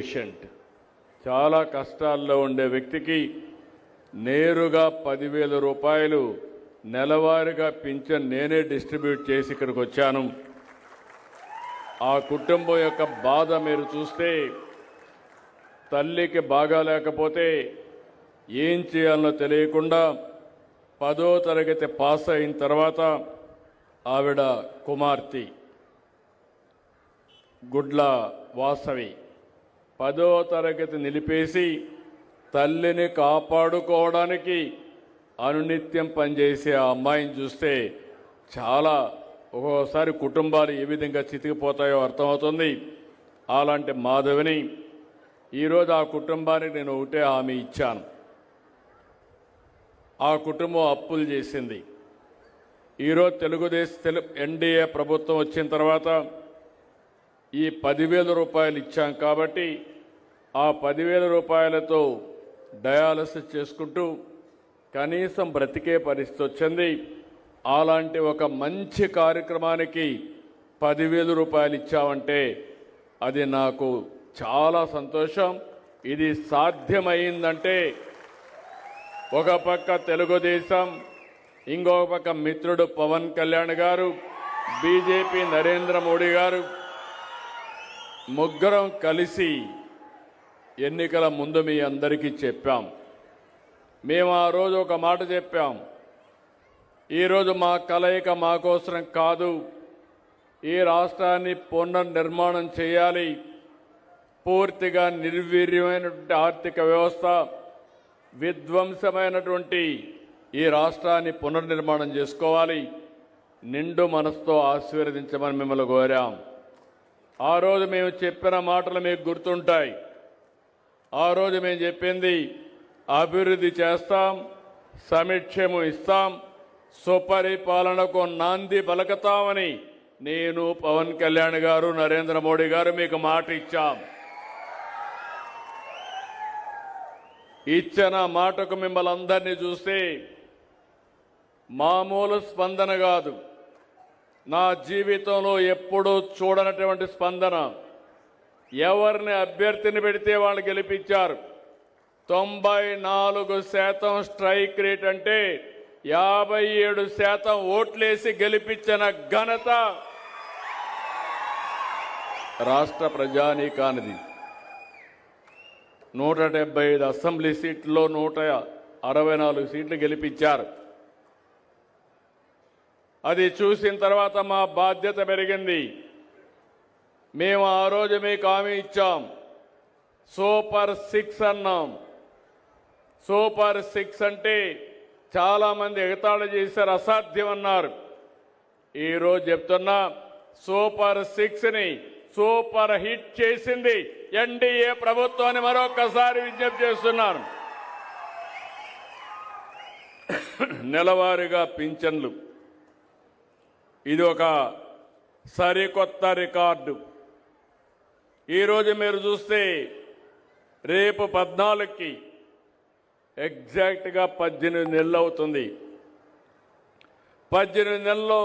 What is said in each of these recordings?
Patient చాలా కష్టాల్లో ఉండే వ్యక్తికి నేరుగా 10,000 రూపాయలు నెలవారీగా పింఛన్ నేనే డిస్ట్రిబ్యూట్ చేసి ఇక్కడికి వచ్చాను. ఆ కుటుంబం యొక్క బాధ మీరు చూస్తే, తల్లికి బాగా లేకపోతే ఏం చేయాలో తెలియకుండా 10వ తరగతి పాస్ అయిన తర్వాత ఆవిడ కుమార్తె గుడ్ల వాసవి 10వ తరగతి నిలిపేసి తల్లిని కాపాడుకోవడానికి అనునిత్యం పనిచేసే ఆ అమ్మాయిని చూస్తే చాలా ఒక్కోసారి కుటుంబాలు ఏ విధంగా చితికిపోతాయో అర్థమవుతుంది. అలాంటి మాధవిని ఈరోజు ఆ కుటుంబానికి నేను ఒకటే హామీ ఇచ్చాను. ఆ కుటుంబం అప్పులు చేసింది. ఈరోజు తెలుగుదేశం ఎన్డీఏ ప్రభుత్వం వచ్చిన తర్వాత ఈ 10,000 రూపాయలు ఇచ్చాం కాబట్టి ఆ 10,000 రూపాయలతో డయాలసిస్ చేసుకుంటూ కనీసం బ్రతికే పరిస్థితి వచ్చింది. అలాంటి ఒక మంచి కార్యక్రమానికి 10,000 రూపాయలు ఇచ్చామంటే అది నాకు చాలా సంతోషం. ఇది సాధ్యమైందంటే ఒక పక్క తెలుగుదేశం, ఇంకొక పక్క మిత్రుడు పవన్ కళ్యాణ్ గారు, బీజేపీ నరేంద్ర మోడీ గారు ముగ్గురం కలిసి ఎన్నికల ముందు మీ అందరికీ చెప్పాం. మేము ఆ రోజు ఒక మాట చెప్పాం. ఈరోజు మా కలయిక మా కోసం కాదు, ఈ రాష్ట్రాన్ని పునర్నిర్మాణం చేయాలి. పూర్తిగా నిర్వీర్యమైనటువంటి ఆర్థిక వ్యవస్థ, విధ్వంసమైనటువంటి ఈ రాష్ట్రాన్ని పునర్నిర్మాణం చేసుకోవాలి. నిండు మనసుతో ఆశీర్వదించమని మిమ్మల్ని కోరాం. ఆ రోజు మేము చెప్పిన మాటలు మీకు గుర్తుంటాయి. ఆ రోజు మేము చెప్పింది అభివృద్ధి చేస్తాం, సమిక్షేమం ఇస్తాం, సుపరిపాలనకు నాంది పలకతామని నేను, పవన్ కళ్యాణ్ గారు, నరేంద్ర మోడీ గారు మీకు మాట ఇచ్చాం. ఇచ్చిన మాటకు మిమ్మల్ని అందరినీ చూస్తే మామూలు స్పందన కాదు, నా జీవితంలో ఎప్పుడూ చూడనటువంటి స్పందన. ఎవరిని అభ్యర్థిని పెడితే వాళ్ళు గెలిపించారు. 94% స్ట్రైక్ రేట్ అంటే 57% ఓట్లేసి గెలిపించిన ఘనత రాష్ట్ర ప్రజానీకానిది. 175 అసెంబ్లీ సీట్లలో 164 సీట్లు గెలిపించారు. అది చూసిన తర్వాత మా బాధ్యత పెరిగింది. మేము ఆ రోజు మీకు హామీ ఇచ్చాం, సూపర్ 6 అన్నాం. సూపర్ 6 అంటే చాలామంది ఎగతాళి చేశారు, అసాధ్యం అన్నారు. ఈరోజు చెప్తున్నా, సూపర్ 6ని సూపర్ హిట్ చేసింది ఎన్డీఏ ప్రభుత్వాన్ని మరొకసారి విజ్ఞప్తి చేస్తున్నాను. నెలవారీగా పింఛన్లు, ఇది ఒక సరికొత్త రికార్డు. ఈరోజు మీరు చూస్తే రేపు 14కి ఎగ్జాక్ట్గా 18 నెలలు అవుతుంది. 18 నెలల్లో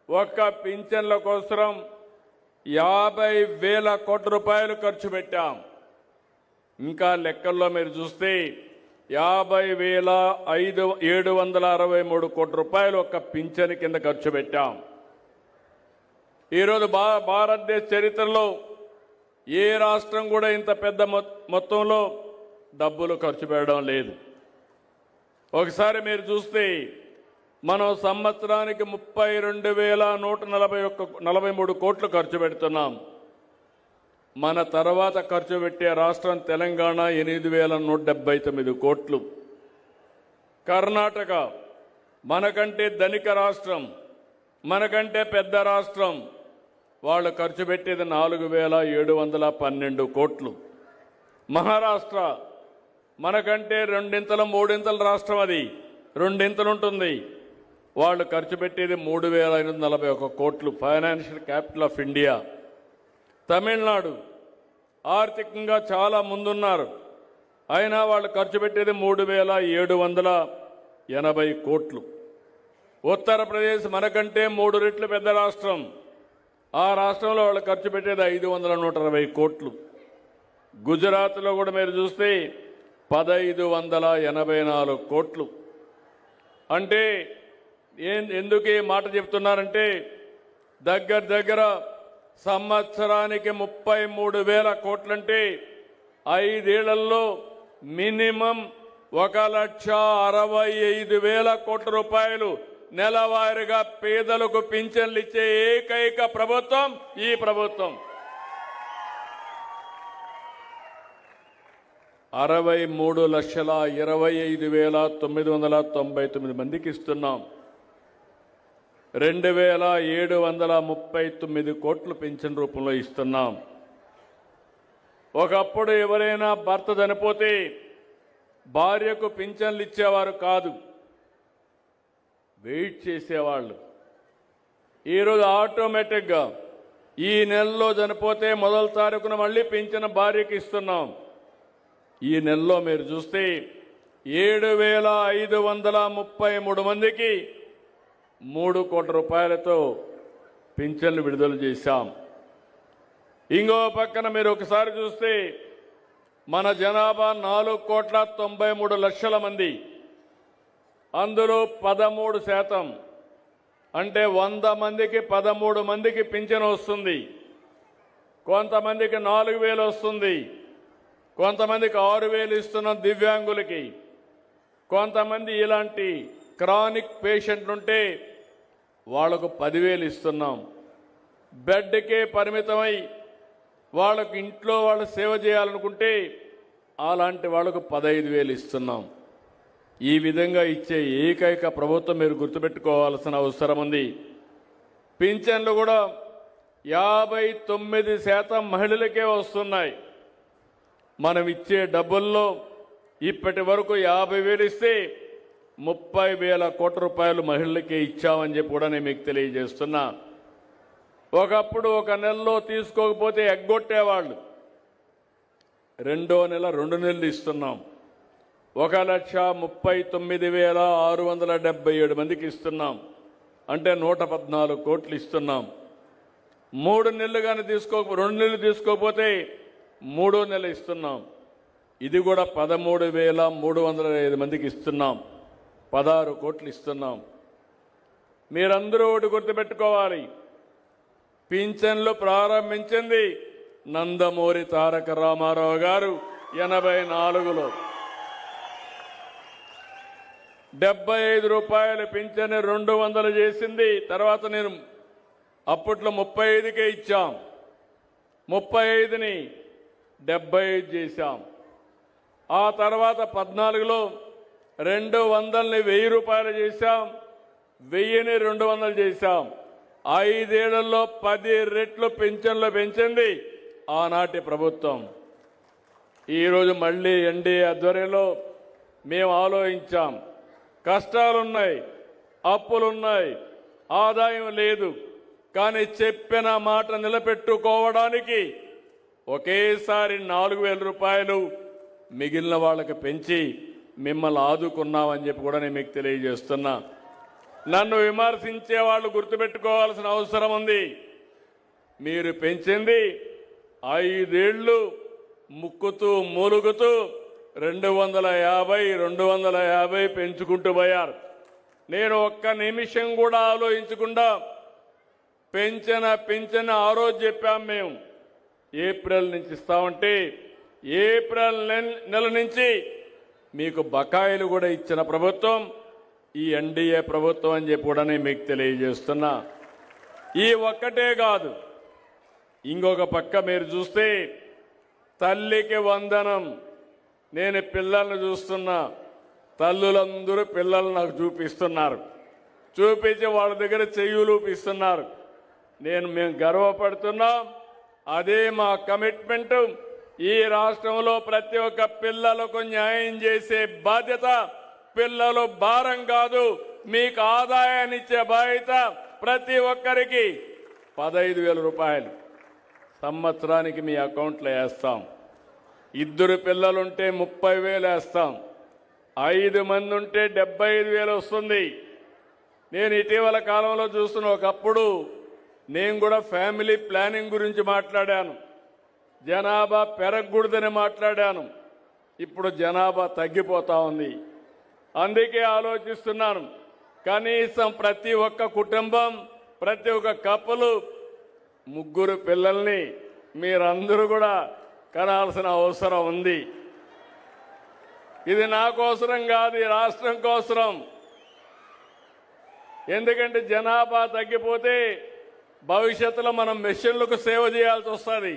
ఒక్క పింఛన్ల కోసం 50,000 కోట్ల రూపాయలు ఖర్చు పెట్టాం. ఇంకా లెక్కల్లో మీరు చూస్తే 50,763 కోట్ల రూపాయలు ఒక్క పింఛన్ కింద ఖర్చు పెట్టాం. ఈరోజు భారతదేశ చరిత్రలో ఏ రాష్ట్రం కూడా ఇంత పెద్ద మొత్తంలో డబ్బులు ఖర్చు పెట్టడం లేదు. ఒకసారి మీరు చూస్తే మనం సంవత్సరానికి 32,143 కోట్లు ఖర్చు పెడుతున్నాం. మన తర్వాత ఖర్చు పెట్టే రాష్ట్రం తెలంగాణ 8,179 కోట్లు. కర్ణాటక మనకంటే ధనిక రాష్ట్రం, మనకంటే పెద్ద రాష్ట్రం, వాళ్ళు ఖర్చు పెట్టేది 4,712 కోట్లు. మహారాష్ట్ర మనకంటే 2 3 రాష్ట్రం, అది 2 ఉంటుంది. వాళ్ళు ఖర్చు పెట్టేది 3,541 కోట్లు, financial capital of India. Tamil Nadu ఆర్థికంగా చాలా ముందున్నారు, అయినా వాళ్ళు ఖర్చు పెట్టేది 3,780 కోట్లు. ఉత్తరప్రదేశ్ మనకంటే 3 రెట్లు పెద్ద రాష్ట్రం, ఆ రాష్ట్రంలో వాళ్ళు ఖర్చు పెట్టేది 520 కోట్లు. గుజరాత్లో కూడా మీరు చూస్తే 1584 కోట్లు. అంటే ఎందుకు ఈ మాట చెప్తున్నారంటే దగ్గర సంవత్సరానికి 33,000 కోట్లంటే 5 ఏళ్లలో మినిమం 1,65,000 కోట్ల రూపాయలు నెలవారీగా పేదలకు పింఛన్లు ఇచ్చే ఏకైక ప్రభుత్వం ఈ ప్రభుత్వం. 63,25,999 మందికి ఇస్తున్నాం. 2,739 కోట్లు పింఛన్ రూపంలో ఇస్తున్నాం. ఒకప్పుడు ఎవరైనా భర్త చనిపోతే భార్యకు పింఛన్లు ఇచ్చేవారు కాదు, వెయిట్ చేసేవాళ్ళు. ఈరోజు ఆటోమేటిక్గా ఈ నెలలో చనిపోతే మొదటి తారీఖున మళ్ళీ పింఛన్ భార్యకి ఇస్తున్నాం. ఈ నెలలో మీరు చూస్తే 7,533 మందికి 3 కోట్ల రూపాయలతో పింఛన్లు విడుదల చేశాం. ఇంకో పక్కన మీరు ఒకసారి చూస్తే మన జనాభా 4,93,00,000 మంది. అందులో 13% అంటే 100 మందికి 13 మందికి పింఛన్ వస్తుంది. కొంతమందికి 4,000 వస్తుంది, కొంతమందికి 6,000 ఇస్తున్నాం దివ్యాంగులకి. కొంతమంది ఇలాంటి క్రానిక్ పేషెంట్లు ఉంటే వాళ్లకు 10,000 ఇస్తున్నాం. బెడ్కే పరిమితమై వాళ్ళకు ఇంట్లో వాళ్ళు సేవ చేయాలనుకుంటే అలాంటి వాళ్లకు 15,000 ఇస్తున్నాం. ఈ విధంగా ఇచ్చే ఏకైక ప్రభుత్వం మీరు గుర్తుపెట్టుకోవాల్సిన అవసరం ఉంది. పింఛన్లు కూడా 59% మహిళలకే వస్తున్నాయి. మనం ఇచ్చే డబ్బుల్లో ఇప్పటి వరకు 50,000 ఇస్తే 30,000 కోట్ల రూపాయలు మహిళలకే ఇచ్చామని చెప్పి కూడా నేను మీకు తెలియజేస్తున్నా. ఒకప్పుడు ఒక నెలలో తీసుకోకపోతే ఎగ్గొట్టేవాళ్ళు. రెండో నెల 2 నెలలు ఇస్తున్నాం. 1,39,677 మందికి ఇస్తున్నాం. అంటే 114 కోట్లు ఇస్తున్నాం. 3 నెలలు కానీ 2 నెలలు తీసుకోకపోతే 3వ నెల ఇస్తున్నాం. ఇది కూడా 13,305 మందికి ఇస్తున్నాం. 16 కోట్లు ఇస్తున్నాం. మీరందరూ ఒకటి గుర్తుపెట్టుకోవాలి, పింఛన్లు ప్రారంభించింది నందమూరి తారక రామారావు గారు 84లో. 75 రూపాయలు పింఛన్ 200 చేసింది. తర్వాత నేను అప్పట్లో 35కే ఇచ్చాం. 35ని 75 చేశాం. ఆ తర్వాత 14లో 200ని 1,000 రూపాయలు చేశాం. 1000ని 200 చేశాం. 5 ఏళ్లలో 10 రెట్లు పింఛన్లు పెంచింది ఆనాటి ప్రభుత్వం. ఈరోజు మళ్ళీ ఎన్డీఏ ఆధ్వర్యంలో మేము ఆలోచించాం. కష్టాలున్నాయి, అప్పులున్నాయి, ఆదాయం లేదు. కానీ చెప్పిన మాట నిలబెట్టుకోవడానికి ఒకేసారి 4,000 రూపాయలు మిగిలిన వాళ్ళకి పెంచి మిమ్మల్ని ఆదుకున్నామని చెప్పి కూడా నేను మీకు తెలియజేస్తున్నా. నన్ను విమర్శించే వాళ్ళు గుర్తుపెట్టుకోవాల్సిన అవసరం ఉంది. మీరు పెంచింది 5 ఏళ్లు ముక్కుతూ మూలుగుతూ 250 పెంచుకుంటూ పోయారు. నేను ఒక్క నిమిషం కూడా ఆలోచించకుండా పెంచిన ఆ రోజు చెప్పాం. మేము ఏప్రిల్ నుంచి ఇస్తామంటే ఏప్రిల్ నెల నుంచి మీకు బకాయిలు కూడా ఇచ్చిన ప్రభుత్వం ఈ ఎన్డీఏ ప్రభుత్వం అని చెప్పి కూడా నేను మీకు తెలియజేస్తున్నా. ఈ ఒక్కటే కాదు, ఇంకొక పక్క మీరు చూస్తే తల్లికి వందనం. నేను పిల్లల్ని చూస్తున్నా, తల్లులందరూ పిల్లలు నాకు చూపిస్తున్నారు. చూపించి వాళ్ళ దగ్గర చెయ్యులూపిస్తున్నారు. మేము గర్వపడుతున్నాం. అదే మా కమిట్మెంట్. ఈ రాష్ట్రంలో ప్రతి ఒక్క పిల్లలకు న్యాయం చేసే బాధ్యత, పిల్లలు భారం కాదు, మీకు ఆదాయాన్ని ఇచ్చే బాధ్యత. ప్రతి ఒక్కరికి 15,000 రూపాయలు సంవత్సరానికి మీ అకౌంట్లో వేస్తాం. 2 పిల్లలుంటే 30,000 వేస్తాం. 5 మంది ఉంటే 75,000 వస్తుంది. నేను ఇటీవల కాలంలో చూస్తున్న ఒకప్పుడు నేను కూడా ఫ్యామిలీ ప్లానింగ్ గురించి మాట్లాడాను. జనాభా పెరగకూడదని మాట్లాడాను. ఇప్పుడు జనాభా తగ్గిపోతా ఉంది. అందుకే ఆలోచిస్తున్నాను, కనీసం ప్రతి ఒక్క కుటుంబం, ప్రతి ఒక్క కప్పులు 3 పిల్లల్ని మీరందరూ కూడా కనాల్సిన అవసరం ఉంది. ఇది నా కోసరం కాదు, ఈ రాష్ట్రం కోసరం. ఎందుకంటే జనాభా తగ్గిపోతే భవిష్యత్తులో మనం మెషిన్లకు సేవ చేయాల్సి వస్తుంది.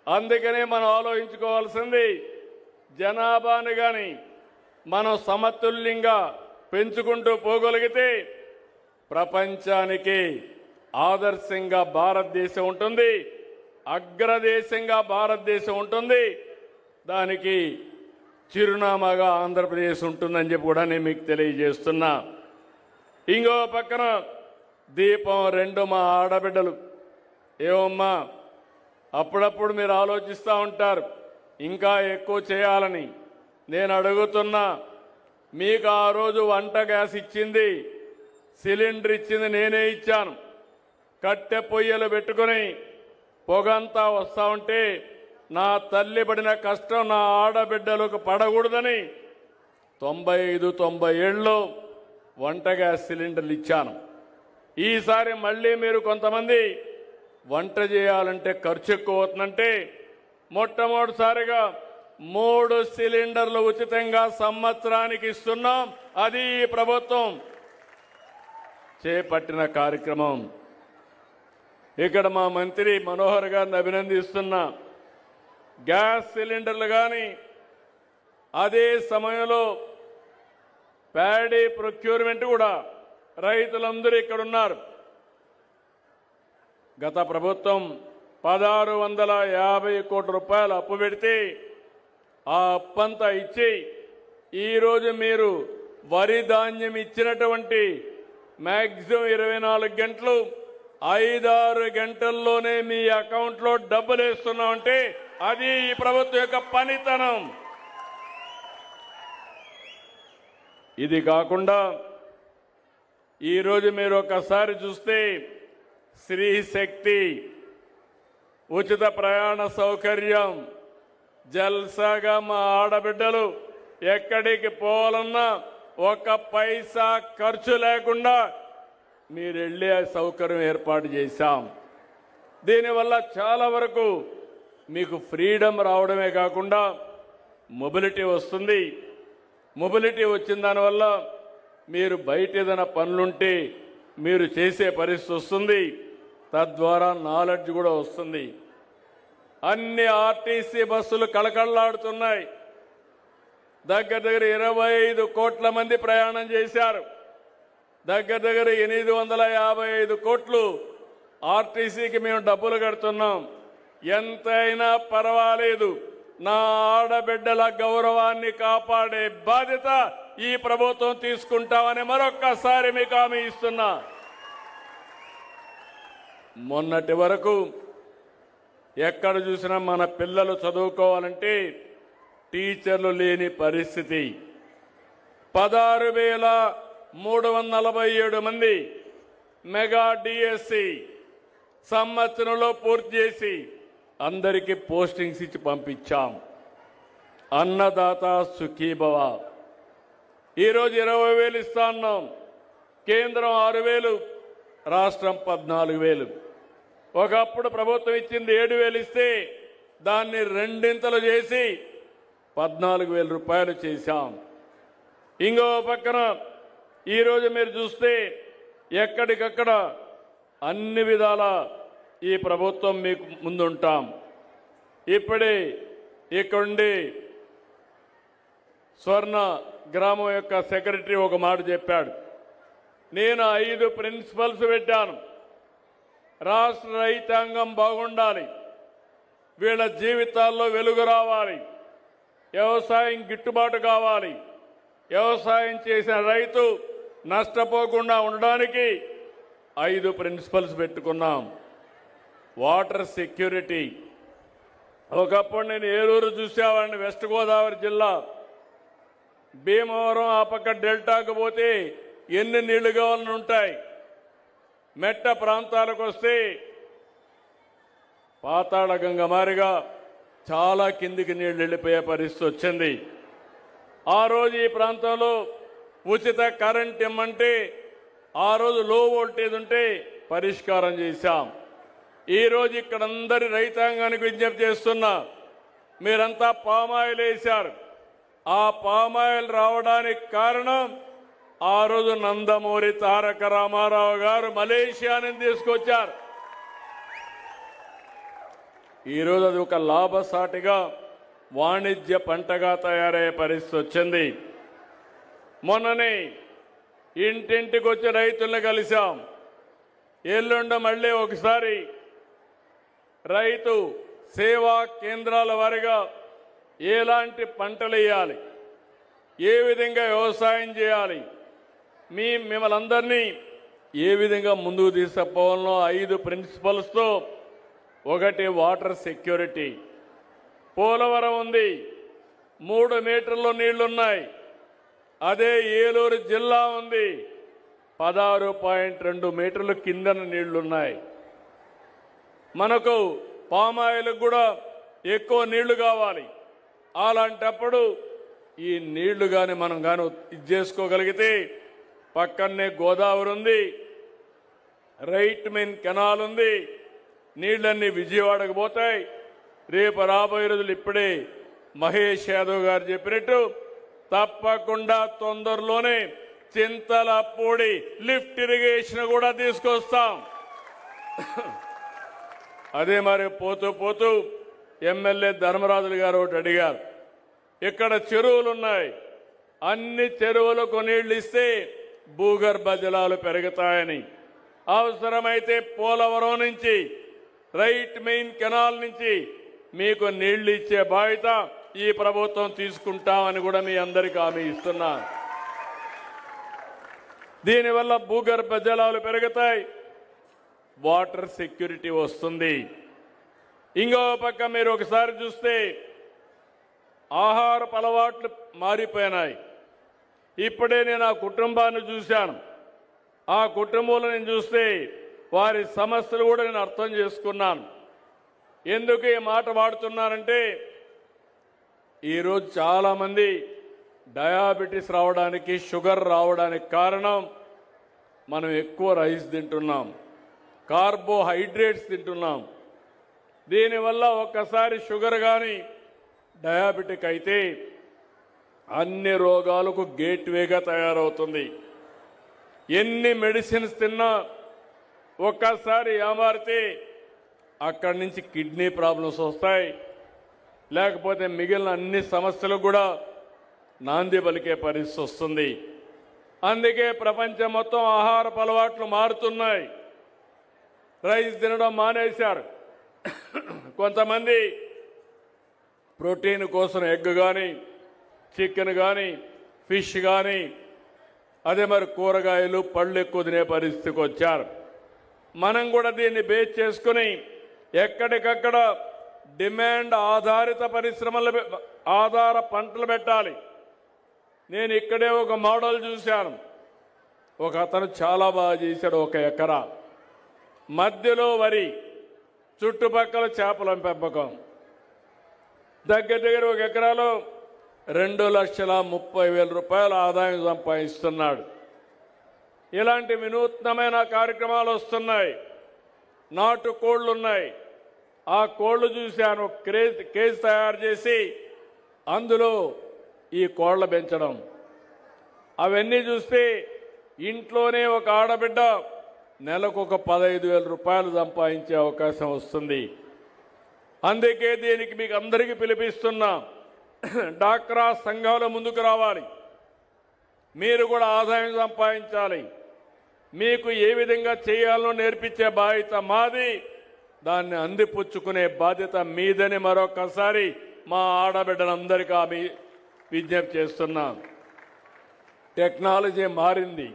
అందుకనే మనం ఆలోచించుకోవాల్సింది, జనాభాను కానీ మనం సమతుల్యంగా పెంచుకుంటూ పోగలిగితే ప్రపంచానికి ఆదర్శంగా భారతదేశం ఉంటుంది, అగ్రదేశంగా భారతదేశం ఉంటుంది. దానికి చిరునామాగా ఆంధ్రప్రదేశ్ ఉంటుందని చెప్పి కూడా నేను మీకు తెలియజేస్తున్నా. ఇంకో పక్కన దీపం 2 మా ఆడబిడ్డలు. ఏమమ్మా, అప్పుడప్పుడు మీరు ఆలోచిస్తూ ఉంటారు ఇంకా ఎక్కువ చేయాలని. నేను అడుగుతున్నా, మీకు ఆ రోజు వంట గ్యాస్ ఇచ్చింది, సిలిండర్ ఇచ్చింది నేనే ఇచ్చాను. కట్టె పొయ్యలు పెట్టుకుని పొగంతా వస్తూ ఉంటే నా తల్లి పడిన కష్టం నా ఆడబిడ్డలకు పడకూడదని 95-90 వంట గ్యాస్ సిలిండర్లు ఇచ్చాను. ఈసారి మళ్ళీ మీరు కొంతమంది వంట చేయాలంటే ఖర్చు ఎక్కువ అవుతుందంటే మొట్టమొదటిసారిగా 3 సిలిండర్లు ఉచితంగా సంవత్సరానికి ఇస్తున్నాం. అది ఈ ప్రభుత్వం చేపట్టిన కార్యక్రమం. ఇక్కడ మా మంత్రి మనోహర్ గారిని అభినందిస్తున్నా. గ్యాస్ సిలిండర్లు కానీ, అదే సమయంలో ప్యాడీ ప్రొక్యూర్మెంట్ కూడా రైతులందరూ ఇక్కడ ఉన్నారు. గత ప్రభుత్వం 1650 కోట్ల రూపాయలు అప్పు పెడితే ఆ అప్పంతా ఇచ్చి ఈరోజు మీరు వరి ధాన్యం ఇచ్చినటువంటి మ్యాక్సిమం 24 గంటలు 5-6 గంటల్లోనే మీ అకౌంట్లో డబ్బులు వేస్తున్నామంటే అది ఈ ప్రభుత్వం యొక్క పనితనం. ఇది కాకుండా ఈరోజు మీరు ఒకసారి చూస్తే స్త్రీ శక్తి, ఉచిత ప్రయాణ సౌకర్యం, జల్సాగా మా ఆడబిడ్డలు ఎక్కడికి పోవాలన్నా 1 పైసా ఖర్చు లేకుండా మీరు వెళ్ళే సౌకర్యం ఏర్పాటు చేశాం. దీనివల్ల చాలా వరకు మీకు ఫ్రీడమ్ రావడమే కాకుండా మొబిలిటీ వస్తుంది. మొబిలిటీ వచ్చిన దానివల్ల మీరు బయట ఏదైనా పనులుంటే మీరు చేసే పరిస్థితి వస్తుంది. తద్వారా నాలెడ్జ్ కూడా వస్తుంది. అన్ని ఆర్టీసీ బస్సులు కళకళలాడుతున్నాయి. దగ్గర 25 కోట్ల మంది ప్రయాణం చేశారు. దగ్గర 855 కోట్లు ఆర్టీసీకి మేము డబ్బులు కడుతున్నాం. ఎంతైనా పర్వాలేదు, నా ఆడబిడ్డల గౌరవాన్ని కాపాడే బాధ్యత ఈ ప్రభుత్వం తీసుకుంటామని మరొక్కసారి మీకు హామీ ఇస్తున్నా. మొన్నటి వరకు ఎక్కడ చూసినా మన పిల్లలు చదువుకోవాలంటే టీచర్లు లేని పరిస్థితి. 16,347 మంది మెగా డిఎస్సి సంవత్సరంలో పూర్తి చేసి అందరికీ పోస్టింగ్స్ ఇచ్చి పంపించాం. అన్నదాత సుఖీభవ. ఈరోజు 20,000 ఇస్తా ఉన్నాం. కేంద్రం 6,000, రాష్ట్రం 14,000. ఒకప్పుడు ప్రభుత్వం ఇచ్చింది 7,000 ఇస్తే దాన్ని 2 చేసి 14,000 రూపాయలు చేశాం. ఇంకో పక్కన ఈరోజు మీరు చూస్తే ఎక్కడికక్కడ అన్ని విధాల ఈ ప్రభుత్వం మీకు ముందుంటాం. ఇప్పుడే ఇక్కడుండి స్వర్ణ గ్రామం యొక్క సెక్రటరీ ఒక మాట చెప్పాడు. నేను 5 ప్రిన్సిపల్స్ పెట్టాను. రాష్ట్ర రైతాంగం బాగుండాలి, వీళ్ళ జీవితాల్లో వెలుగు రావాలి, వ్యవసాయం గిట్టుబాటు కావాలి, వ్యవసాయం చేసిన రైతు నష్టపోకుండా ఉండడానికి 5 ప్రిన్సిపల్స్ పెట్టుకున్నాం. Water security. ఒకప్పుడు నేను ఏలూరు చూసేవాడిని, వెస్ట్ గోదావరి జిల్లా, భీమవరం ఆ పక్క డెల్టాకు పోతే ఎన్ని నీళ్లు కావాలని ఉంటాయి. మెట్ట ప్రాంతాలకు వస్తే పాతాళగంగ మారిగా చాలా కిందికి నీళ్లు వెళ్ళిపోయే పరిస్థితి వచ్చింది. ఆ రోజు ఈ ప్రాంతంలో ఉచిత కరెంట్ ఇమ్మంటే ఆ రోజు లో వోల్టేజ్ ఉంటే పరిష్కారం చేశాం. ఈరోజు ఇక్కడ అందరి రైతాంగానికి విజ్ఞప్తి చేస్తున్నా, మీరంతా పామాయిల్ వేశారు. ఆ పామాయిల్ రావడానికి కారణం ఆ రోజు నందమూరి తారక రామారావు గారు మలేషియా నుంచి తీసుకొచ్చారు. ఈరోజు అది ఒక లాభసాటిగా వాణిజ్య పంటగా తయారయ్యే పరిస్థితి వచ్చింది. మొన్ననే ఇంటింటికి వచ్చి రైతులను కలిశాం. ఎల్లుండ మళ్ళీ ఒకసారి రైతు సేవా కేంద్రాల వారిగా ఎలాంటి పంటలు వేయాలి, ఏ విధంగా వ్యవసాయం చేయాలి, మిమ్మల్ని అందరినీ ఏ విధంగా ముందుకు తీసుకుపోవాలో 5 ప్రిన్సిపల్స్తో ఒకటి వాటర్ సెక్యూరిటీ. పోలవరం ఉంది, 3 మీటర్లు నీళ్లున్నాయి. అదే ఏలూరు జిల్లా ఉంది, 16.2 మీటర్లు కిందన నీళ్లున్నాయి. మనకు పామాయిల్ కూడా ఎక్కువ నీళ్లు కావాలి. అలాంటప్పుడు ఈ నీళ్లు కానీ మనం కానీ ఇది చేసుకోగలిగితే పక్కనే గోదావరి ఉంది, రైట్ మెయిన్ కెనాల్ ఉంది, నీళ్లన్నీ విజయవాడకు పోతాయి. రేపు రాబోయే రోజులు ఇప్పుడే మహేష్ యాదవ్ గారు చెప్పినట్టు తప్పకుండా తొందరలోనే చింతలపూడి లిఫ్ట్ ఇరిగేషన్ కూడా తీసుకొస్తాం. అదే మరి పోతూ పోతూ ఎమ్మెల్యే ధర్మరాజులు గారు ఒకటి అడిగారు, ఇక్కడ చెరువులు ఉన్నాయి, అన్ని చెరువులకు నీళ్లు ఇస్తే భూగర్భ జలాలు పెరుగుతాయని, అవసరమైతే పోలవరం నుంచి రైట్ మెయిన్ కెనాల్ నుంచి మీకు నీళ్లు ఇచ్చే బాధ్యత ఈ ప్రభుత్వం తీసుకుంటామని కూడా మీ అందరికీ హామీ ఇస్తున్నా. దీనివల్ల భూగర్భ జలాలు పెరుగుతాయి, వాటర్ సెక్యూరిటీ వస్తుంది. ఇంకో పక్క మీరు ఒకసారి చూస్తే ఆహారపు అలవాట్లు మారిపోయినాయి. ఇప్పుడే నేను ఆ కుటుంబాన్ని చూశాను. ఆ కుటుంబంలో నేను చూస్తే వారి సమస్యలు కూడా నేను అర్థం చేసుకున్నాను. ఎందుకు ఈ మాట వాడుతున్నానంటే ఈరోజు చాలామంది డయాబెటీస్ రావడానికి, షుగర్ రావడానికి కారణం మనం ఎక్కువ రైస్ తింటున్నాం, కార్బోహైడ్రేట్స్ తింటున్నాం. దీనివల్ల ఒక్కసారి షుగర్ కానీ డయాబెటిక్ అయితే అన్ని రోగాలకు గేట్వేగా తయారవుతుంది. ఎన్ని మెడిసిన్స్ తిన్నా ఒక్కసారి ఏమారితే అక్కడి నుంచి కిడ్నీ ప్రాబ్లమ్స్ వస్తాయి, లేకపోతే మిగిలిన అన్ని సమస్యలు కూడా నాంది పలికే పరిస్థితి వస్తుంది. అందుకే ప్రపంచం మొత్తం ఆహారపు అలవాట్లు మారుతున్నాయి. రైస్ తినడం మానేశారు. కొంతమంది ప్రోటీన్ కోసం ఎగ్ కానీ, చికెన్ కానీ, ఫిష్ కానీ, అదే మరి కూరగాయలు, పళ్ళు ఎక్కువ తినే పరిస్థితికి వచ్చారు. మనం కూడా దీన్ని బేస్ చేసుకుని ఎక్కడికక్కడ డిమాండ్ ఆధారిత పరిశ్రమల ఆధార పంటలు పెట్టాలి. నేను ఇక్కడే ఒక మోడల్ చూశాను. ఒక అతను చాలా బాగా చేశాడు. 1 ఎకరా మధ్యలో వరి, చుట్టుపక్కల చేపల పెంపకం. దగ్గర 1 ఎకరాలో 2,30,000 రూపాయల ఆదాయం సంపాదిస్తున్నాడు. ఇలాంటి వినూత్నమైన కార్యక్రమాలు వస్తున్నాయి. నాటు కోళ్లు ఉన్నాయి. ఆ కోళ్లు చూశాను. కేజ్ తయారు చేసి అందులో ఈ కోళ్ల పెంచడం, అవన్నీ చూస్తే ఇంట్లోనే ఒక ఆడబిడ్డ నెలకు ఒక 15,000 రూపాయలు సంపాదించే అవకాశం వస్తుంది. అందుకే దీనికి మీకు అందరికీ పిలిపిస్తున్నా, డాక్రా సంఘాలు ముందుకు రావాలి. మీరు కూడా ఆదాయం సంపాదించాలి. మీకు ఏ విధంగా చేయాలో నేర్పించే బాధ్యత మాది, దాన్ని అందిపుచ్చుకునే బాధ్యత మీదని మరొకసారి మా ఆడబిడ్డలందరికీ ఆమె విజ్ఞప్తి చేస్తున్నాం. టెక్నాలజీ మారింది,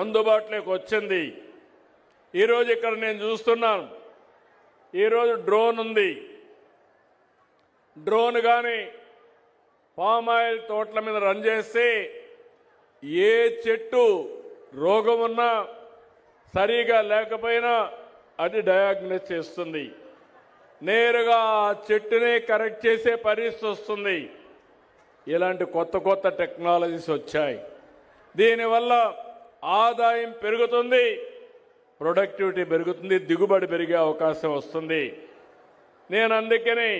అందుబాటులోకి వచ్చింది. ఈరోజు ఇక్కడ నేను చూస్తున్నాను, ఈరోజు డ్రోన్ ఉంది. డ్రోన్ కానీ పామాయిల్ తోటల మీద రన్ చేస్తే ఏ చెట్టు రోగం ఉన్నా, సరిగా లేకపోయినా అది డయాగ్నోస్ చేస్తుంది. నేరుగా ఆ చెట్టునే కరెక్ట్ చేసే పరిస్థితి వస్తుంది. ఇలాంటి కొత్త కొత్త టెక్నాలజీస్ వచ్చాయి. దీనివల్ల ఆదాయం పెరుగుతుంది, ప్రొడక్టివిటీ పెరుగుతుంది, దిగుబడి పెరిగే అవకాశం వస్తుంది. నేను అందుకని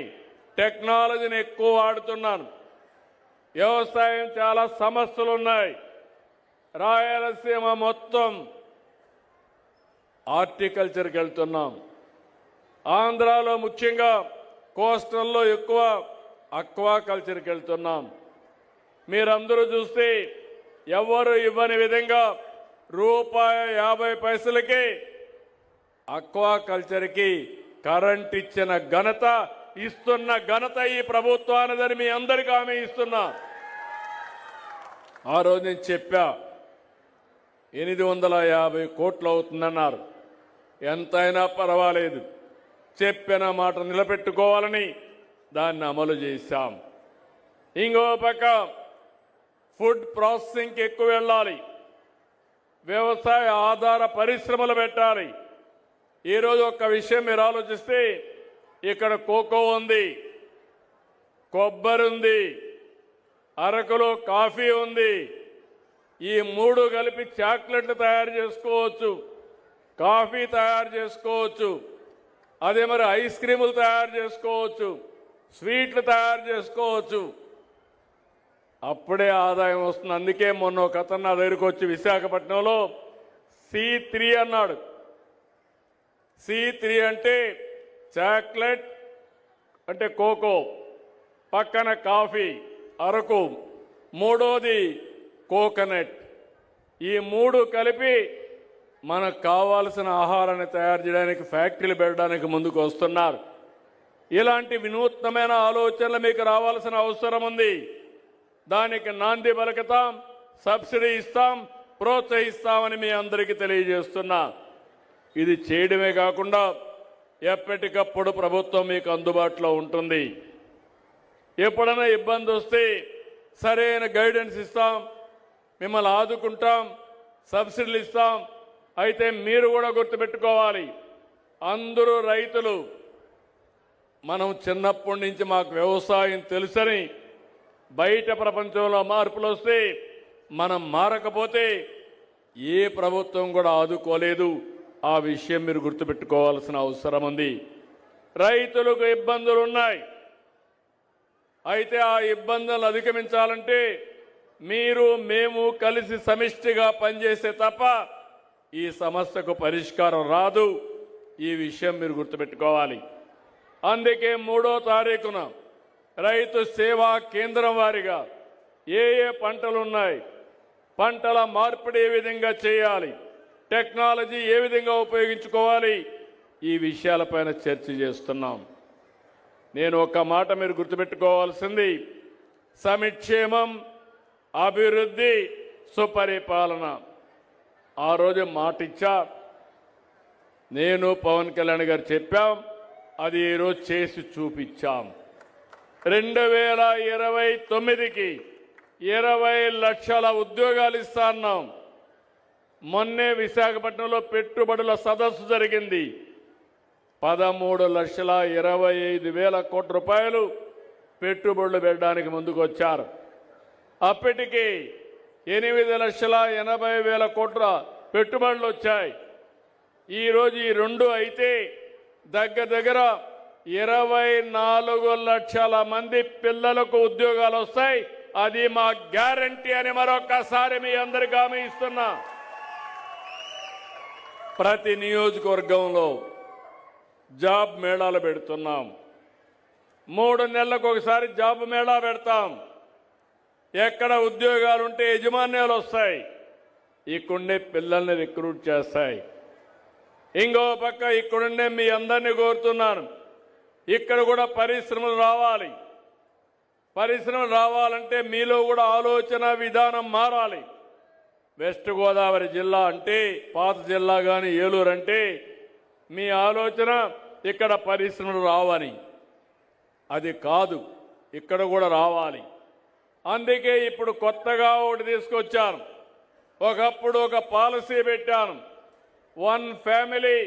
టెక్నాలజీని ఎక్కువ వాడుతున్నాను. వ్యవసాయం చాలా సమస్యలు ఉన్నాయి. రాయలసీమ మొత్తం హార్టికల్చర్కి వెళ్తున్నాం. ఆంధ్రాలో ముఖ్యంగా కోస్టల్లో ఎక్కువ అక్వాకల్చర్కి వెళ్తున్నాం. మీరందరూ చూస్తే ఎవరు ఇవ్వని విధంగా ₹50 అక్వాకల్చర్కి కరెంట్ ఇచ్చిన ఘనత, ఇస్తున్న ఘనత ఈ ప్రభుత్వానిదని మీ అందరికీ హామీ ఇస్తున్నా. ఆ రోజు నేను చెప్పా 850 కోట్లు అవుతుందన్నారు. ఎంతైనా పర్వాలేదు, చెప్పిన మాట నిలబెట్టుకోవాలని దాన్ని అమలు చేశాం. ఇంకో పక్క ఫుడ్ ప్రాసెసింగ్కి ఎక్కువ వెళ్ళాలి, వ్యవసాయ ఆధార పరిశ్రమలు పెట్టాలి. ఈరోజు ఒక్క విషయం మీరు ఆలోచిస్తే, ఇక్కడ కోకో ఉంది, కొబ్బరి ఉంది, అరకులో కాఫీ ఉంది. ఈ మూడు కలిపి చాక్లెట్లు తయారు చేసుకోవచ్చు, కాఫీ తయారు చేసుకోవచ్చు, అదే మరి ఐస్ క్రీములు తయారు చేసుకోవచ్చు, స్వీట్లు తయారు చేసుకోవచ్చు. అప్పుడే ఆదాయం వస్తుంది. అందుకే మొన్న ఒక అతను నా దగ్గరికి వచ్చి విశాఖపట్నంలో C3 అన్నాడు. C3 అంటే చాక్లెట్ అంటే కోకో, పక్కన కాఫీ అరకు, మూడోది కోకోనట్. ఈ మూడు కలిపి మనకు కావాల్సిన ఆహారాన్ని తయారు చేయడానికి ఫ్యాక్టరీలు పెట్టడానికి ముందుకు వస్తున్నారు. ఇలాంటి వినూత్నమైన ఆలోచనలు మీకు రావాల్సిన అవసరం ఉంది. దానికి నాంది పలుకుతాం, సబ్సిడీ ఇస్తాం, ప్రోత్సహిస్తామని మీ అందరికీ తెలియజేస్తున్నా. ఇది చేయడమే కాకుండా ఎప్పటికప్పుడు ప్రభుత్వం మీకు అందుబాటులో ఉంటుంది. ఎప్పుడైనా ఇబ్బంది వస్తే సరైన గైడెన్స్ ఇస్తాం, మిమ్మల్ని ఆదుకుంటాం, సబ్సిడీలు ఇస్తాం. అయితే మీరు కూడా గుర్తుపెట్టుకోవాలి, అందరూ రైతులు. మనం చిన్నప్పటి నుంచి మాకు వ్యవసాయం తెలుసని బయట ప్రపంచంలో మార్పులు వస్తే మనం మారకపోతే ఏ ప్రభుత్వం కూడా ఆదుకోలేదు. ఆ విషయం మీరు గుర్తుపెట్టుకోవాల్సిన అవసరం ఉంది. రైతులకు ఇబ్బందులు ఉన్నాయి. అయితే ఆ ఇబ్బందులు అధిగమించాలంటే మీరు మేము కలిసి సమిష్టిగా పనిచేస్తే తప్ప ఈ సమస్యకు పరిష్కారం రాదు. ఈ విషయం మీరు గుర్తుపెట్టుకోవాలి. అందుకే 3వ తారీఖున రైతు సేవా కేంద్రం వారిగా ఏ పంటలు ఉన్నాయి, పంటల మార్పిడి ఏ విధంగా చేయాలి, టెక్నాలజీ ఏ విధంగా ఉపయోగించుకోవాలి, ఈ విషయాలపైన చర్చ చేస్తున్నాం. నేను ఒక మాట మీరు గుర్తుపెట్టుకోవాల్సింది, సంక్షేమం, అభివృద్ధి, సుపరిపాలన. ఆ రోజు మాట ఇచ్చా, నేను పవన్ కళ్యాణ్ గారు చెప్పాం, అది ఈరోజు చేసి చూపించాం. 2029కి 20 లక్షల ఉద్యోగాలు ఇస్తాన్నాం. మొన్నే విశాఖపట్నంలో పెట్టుబడుల సదస్సు జరిగింది. 13,25,000 కోట్ల రూపాయలు పెట్టుబడులు పెట్టడానికి ముందుకు వచ్చారు. అప్పటికి 8,80,000 కోట్ల పెట్టుబడులు వచ్చాయి. ఈరోజు ఈ రెండు అయితే దగ్గర 24 లక్షల మంది పిల్లలకు ఉద్యోగాలు వస్తాయి. అది మా గ్యారంటీ అని మరొకసారి మీ అందరికీ హామీ ఇస్తున్నా. ప్రతి నియోజకవర్గంలో జాబ్ మేళాలు పెడుతున్నాం. 3 నెలలకు ఒకసారి జాబ్ మేళా పెడతాం. ఎక్కడ ఉద్యోగాలు ఉంటే యజమాన్యాలు వస్తాయి, ఇక్కడుండే పిల్లల్ని రిక్రూట్ చేస్తాయి. ఇంకో పక్క ఇక్కడుండే మీ అందరినీ కోరుతున్నాను, ఇక్కడ కూడా పరిశ్రమలు రావాలి. పరిశ్రమలు రావాలంటే మీలో కూడా ఆలోచన విధానం మారాలి. వెస్ట్ గోదావరి జిల్లా అంటే, పాత జిల్లా కానీ ఏలూరు అంటే మీ ఆలోచన ఇక్కడ పరిశ్రమలు రావని. అది కాదు, ఇక్కడ కూడా రావాలి. అందుకే ఇప్పుడు కొత్తగా ఒకటి తీసుకొచ్చాను. ఒకప్పుడు ఒక పాలసీ పెట్టాను, 1 ఫ్యామిలీ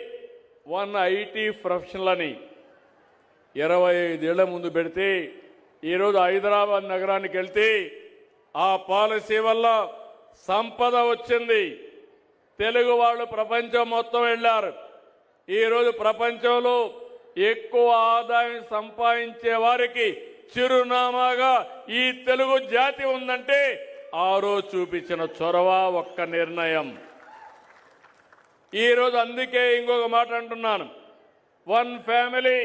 1 ఐటీ ప్రొఫెషనల్ అని 25 ఏళ్ల ముందు పెడితే ఈరోజు హైదరాబాద్ నగరానికి వెళ్తే ఆ పాలసీ వల్ల సంపద వచ్చింది. తెలుగు వాళ్ళు ప్రపంచం మొత్తం వెళ్ళారు. ఈరోజు ప్రపంచంలో ఎక్కువ ఆదాయం సంపాదించే వారికి చిరునామాగా ఈ తెలుగు జాతి ఉందంటే ఆ రోజు చూపించిన చొరవ, ఒక్క నిర్ణయం. ఈరోజు అందుకే ఇంకొక మాట అంటున్నాను, 1 ఫ్యామిలీ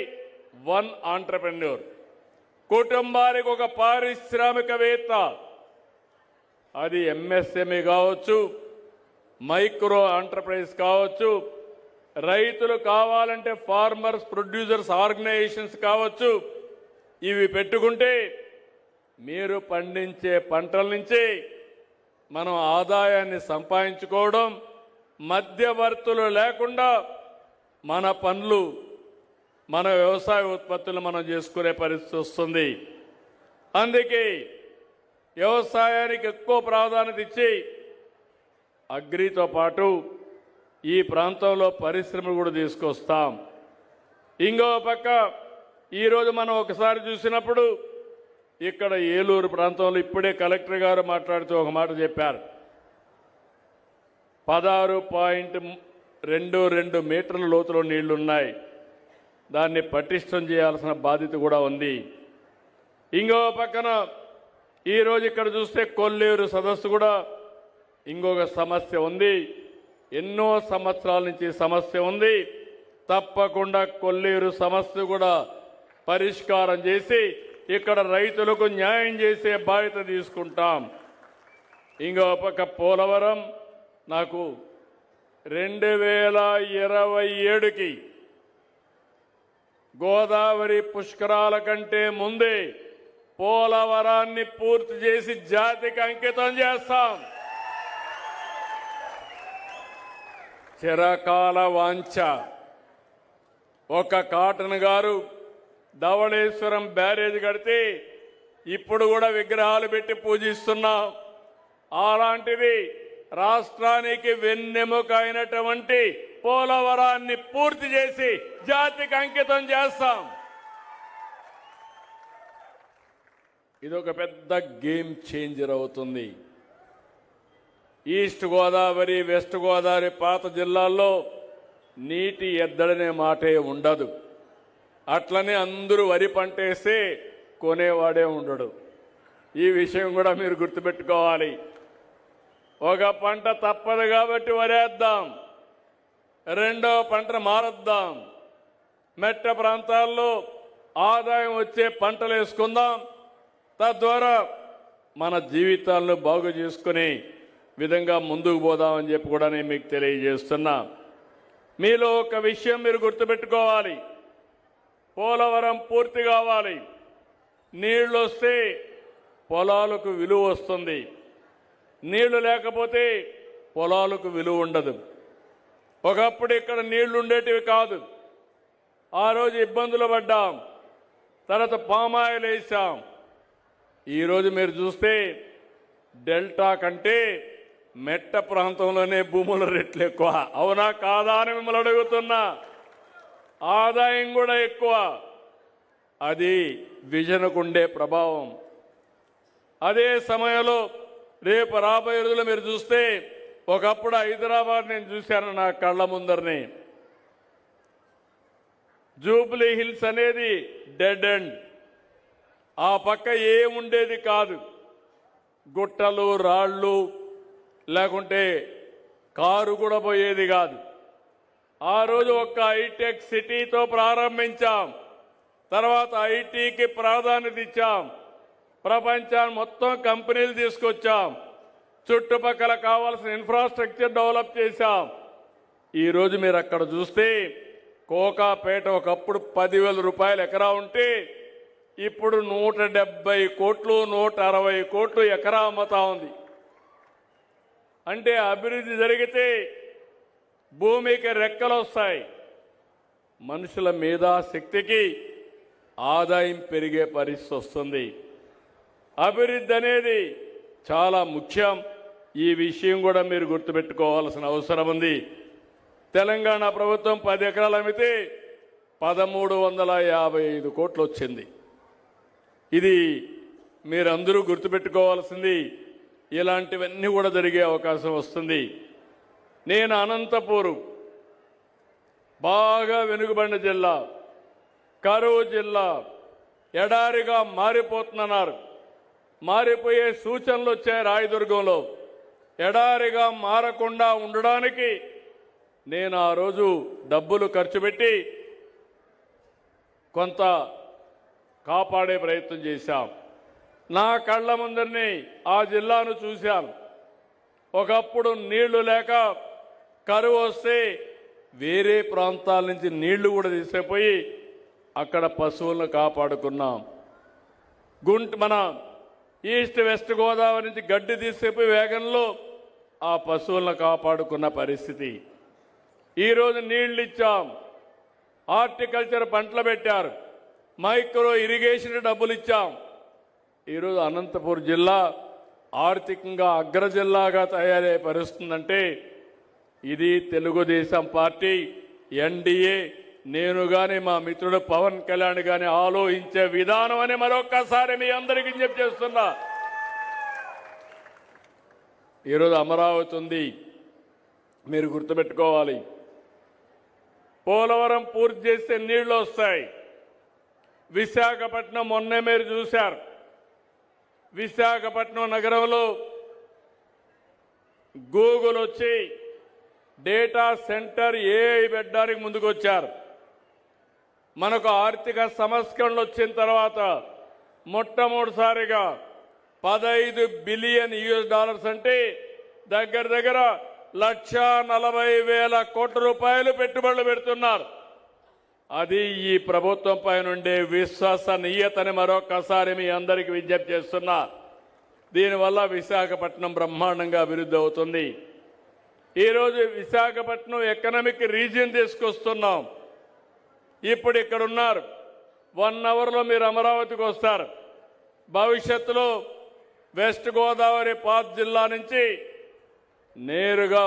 1 ఆంటర్‌ప్రెన్యూర్. కుటుంబానికి ఒక పారిశ్రామికవేత్త, అది ఎంఎస్ఎంఈ కావచ్చు, మైక్రో ఎంటర్ప్రైజ్ కావచ్చు, రైతులు కావాలంటే ఫార్మర్స్ ప్రొడ్యూసర్స్ ఆర్గనైజేషన్స్ కావచ్చు. ఇవి పెట్టుకుంటే మీరు పండించే పంటల నుంచి మనం ఆదాయాన్ని సంపాదించుకోవడం, మధ్యవర్తులు లేకుండా మన పనులు, మన వ్యవసాయ ఉత్పత్తులు మనం చేసుకునే పరిస్థితి వస్తుంది. అందుకే వ్యవసాయానికి ఎక్కువ ప్రాధాన్యత ఇచ్చి అగ్రితో పాటు ఈ ప్రాంతంలో పరిశ్రమలు కూడా తీసుకొస్తాం. ఇంకో పక్క ఈరోజు మనం ఒకసారి చూసినప్పుడు ఇక్కడ ఏలూరు ప్రాంతంలో ఇప్పుడే కలెక్టర్ గారు మాట్లాడుతూ ఒక మాట చెప్పారు. 16.22 మీటర్ల లోతులో నీళ్లున్నాయి. దాన్ని పటిష్టం చేయాల్సిన బాధ్యత కూడా ఉంది. ఇంకో పక్కన ఈరోజు ఇక్కడ చూస్తే కొల్లేరు సదస్సు కూడా ఇంకొక సమస్య ఉంది. ఎన్నో సంవత్సరాల నుంచి సమస్య ఉంది. తప్పకుండా కొల్లేరు సమస్య కూడా పరిష్కారం చేసి ఇక్కడ రైతులకు న్యాయం చేసే బాధ్యత తీసుకుంటాం. ఇంకో పక్క పోలవరం నాకు 2027కి గోదావరి పుష్కరాల కంటే ముందే పోలవరాన్ని పూర్తి చేసి జాతికి అంకితం చేస్తాం. చిరకాల వాంఛ. ఒక కాటన్ గారు ధవళేశ్వరం బ్యారేజ్ కడితే ఇప్పుడు కూడా విగ్రహాలు పెట్టి పూజిస్తున్నాం. అలాంటిది రాష్ట్రానికి వెన్నెముక అయినటువంటి పోలవరాన్ని పూర్తి చేసి జాతికి అంకితం చేస్తాం. ఇదొక పెద్ద గేమ్ చేంజర్ అవుతుంది. ఈస్ట్ గోదావరి, వెస్ట్ గోదావరి పాత జిల్లాల్లో నీటి ఎద్దడనే మాటే ఉండదు. అట్లనే అందరూ వరి పంటేస్తే కొనేవాడే ఉండడు. ఈ విషయం కూడా మీరు గుర్తుపెట్టుకోవాలి. ఒక పంట తప్పదు కాబట్టి వరేద్దాం, రెండవ పంటను మారద్దాం. మెట్ట ప్రాంతాల్లో ఆదాయం వచ్చే పంటలు వేసుకుందాం. తద్వారా మన జీవితాలను బాగు చేసుకునే విధంగా ముందుకు పోదామని చెప్పి కూడా నేను మీకు తెలియజేస్తున్నా. మీలో ఒక విషయం మీరు గుర్తుపెట్టుకోవాలి. పోలవరం పూర్తి కావాలి. నీళ్లు వస్తే పొలాలకు విలువ వస్తుంది. నీళ్లు లేకపోతే పొలాలకు విలువ ఉండదు. ఒకప్పుడు ఇక్కడ నీళ్లు ఉండేటివి కాదు. ఆ రోజు ఇబ్బందులు పడ్డాం. తర్వాత పామాయిల్ వేసాం. ఈరోజు మీరు చూస్తే డెల్టా కంటే మెట్ట ప్రాంతంలోనే భూముల రేట్లు ఎక్కువ. అవునా కాదా అని మిమ్మల్ని అడుగుతున్నా. ఆదాయం కూడా ఎక్కువ. అది విజనకుండే ప్రభావం. అదే సమయంలో రేపు రాబోయే రోజుల్లో మీరు చూస్తే ఒకప్పుడు హైదరాబాద్ నేను చూశాను నా కళ్ళ ముందరనే. జూబ్లీ హిల్స్ అనేది డెడ్ ఎండ్. ఆ పక్క ఏముండేది కాదు. గుట్టలు, రాళ్ళు, లేకుంటే కారు కూడా పోయేది కాదు. ఆ రోజు ఒక హైటెక్ సిటీతో ప్రారంభించాం. తర్వాత ఐటీకి ప్రాధాన్యత ఇచ్చాం. ప్రపంచాన్ని మొత్తం కంపెనీలు తీసుకొచ్చాం. చుట్టుపక్కల కావాల్సిన ఇన్ఫ్రాస్ట్రక్చర్ డెవలప్ చేశాం. ఈరోజు మీరు అక్కడ చూస్తే కోకాపేట ఒకప్పుడు 10,000 రూపాయలు ఎకరా ఉంటే ఇప్పుడు 170 కోట్లు, 160 కోట్లు ఎకరా అమ్ముతా ఉంది. అంటే అభివృద్ధి జరిగితే భూమికి రెక్కలు వస్తాయి. మనుషుల మేధాశక్తికి ఆదాయం పెరిగే పరిస్థితి వస్తుంది. అభివృద్ధి అనేది చాలా ముఖ్యం. ఈ విషయం కూడా మీరు గుర్తుపెట్టుకోవాల్సిన అవసరం ఉంది. తెలంగాణ ప్రభుత్వం 10 ఎకరాలు అమ్మితే 1355 కోట్లు వచ్చింది. ఇది మీరందరూ గుర్తుపెట్టుకోవాల్సింది. ఇలాంటివన్నీ కూడా జరిగే అవకాశం వస్తుంది. నేను అనంతపూర్ బాగా వెనుకబడిన జిల్లా, కరువు జిల్లా, ఎడారిగా మారిపోతున్నారు. మారిపోయే సూచనలు వచ్చాయి. రాయదుర్గంలో ఎడారిగా మారకుండా ఉండడానికి నేను ఆ రోజు డబ్బులు ఖర్చు పెట్టి కొంత కాపాడే ప్రయత్నం చేశాం. నా కళ్ళ ముందరిని ఆ జిల్లాను చూశాను. ఒకప్పుడు నీళ్లు లేక కరువు వస్తే వేరే ప్రాంతాల నుంచి నీళ్లు కూడా తీసుకుపోయి అక్కడ పశువులను కాపాడుకున్నాం. మన ఈస్ట్ వెస్ట్ గోదావరి నుంచి గడ్డి తీసుకుపోయి వేగంలో ఆ పశువులను కాపాడుకున్న పరిస్థితి. ఈరోజు నీళ్లు ఇచ్చాం, హార్టికల్చర్ పంటలు పెట్టారు, మైక్రో ఇరిగేషన్ డబ్బులు ఇచ్చాం. ఈరోజు అనంతపూర్ జిల్లా ఆర్థికంగా అగ్ర జిల్లాగా తయారయ్యే పరిస్థితుందంటే ఇది తెలుగుదేశం పార్టీ, ఎన్డీఏ, నేను కానీ మా మిత్రుడు పవన్ కళ్యాణ్ కానీ ఆలోచించే విధానం అని మరొక్కసారి మీ అందరికీ విజ్ఞప్తి చేస్తున్నా. ఈరోజు అమరావతి ఉంది, మీరు గుర్తుపెట్టుకోవాలి. పోలవరం పూర్తి చేస్తే నీళ్లు వస్తాయి. విశాఖపట్నం మొన్నే మీరు చూశారు. విశాఖపట్నం నగరంలో గూగుల్ వచ్చి డేటా సెంటర్ ఏఐ పెట్టడానికి ముందుకు వచ్చారు. మనకు ఆర్థిక సంస్కరణలు వచ్చిన తర్వాత మొట్టమొదటిసారిగా $15 బిలియన్ అంటే దగ్గర దగ్గర 1,40,000 కోట్ల రూపాయలు పెట్టుబడులు పెడుతున్నారు. అది ఈ ప్రభుత్వం పైన ఉండే విశ్వసనీయతని మరొకసారి మీ అందరికీ విజ్ఞప్తి చేస్తున్నా. దీనివల్ల విశాఖపట్నం బ్రహ్మాండంగా అభివృద్ధి అవుతుంది. ఈరోజు విశాఖపట్నం ఎకనామిక్ రీజియన్ తీసుకొస్తున్నాం. ఇప్పుడు ఇక్కడ ఉన్నారు, 1 అవర్లో మీరు అమరావతికి వస్తారు. భవిష్యత్తులో వెస్ట్ గోదావరి పాత్ జిల్లా నుంచి నేరుగా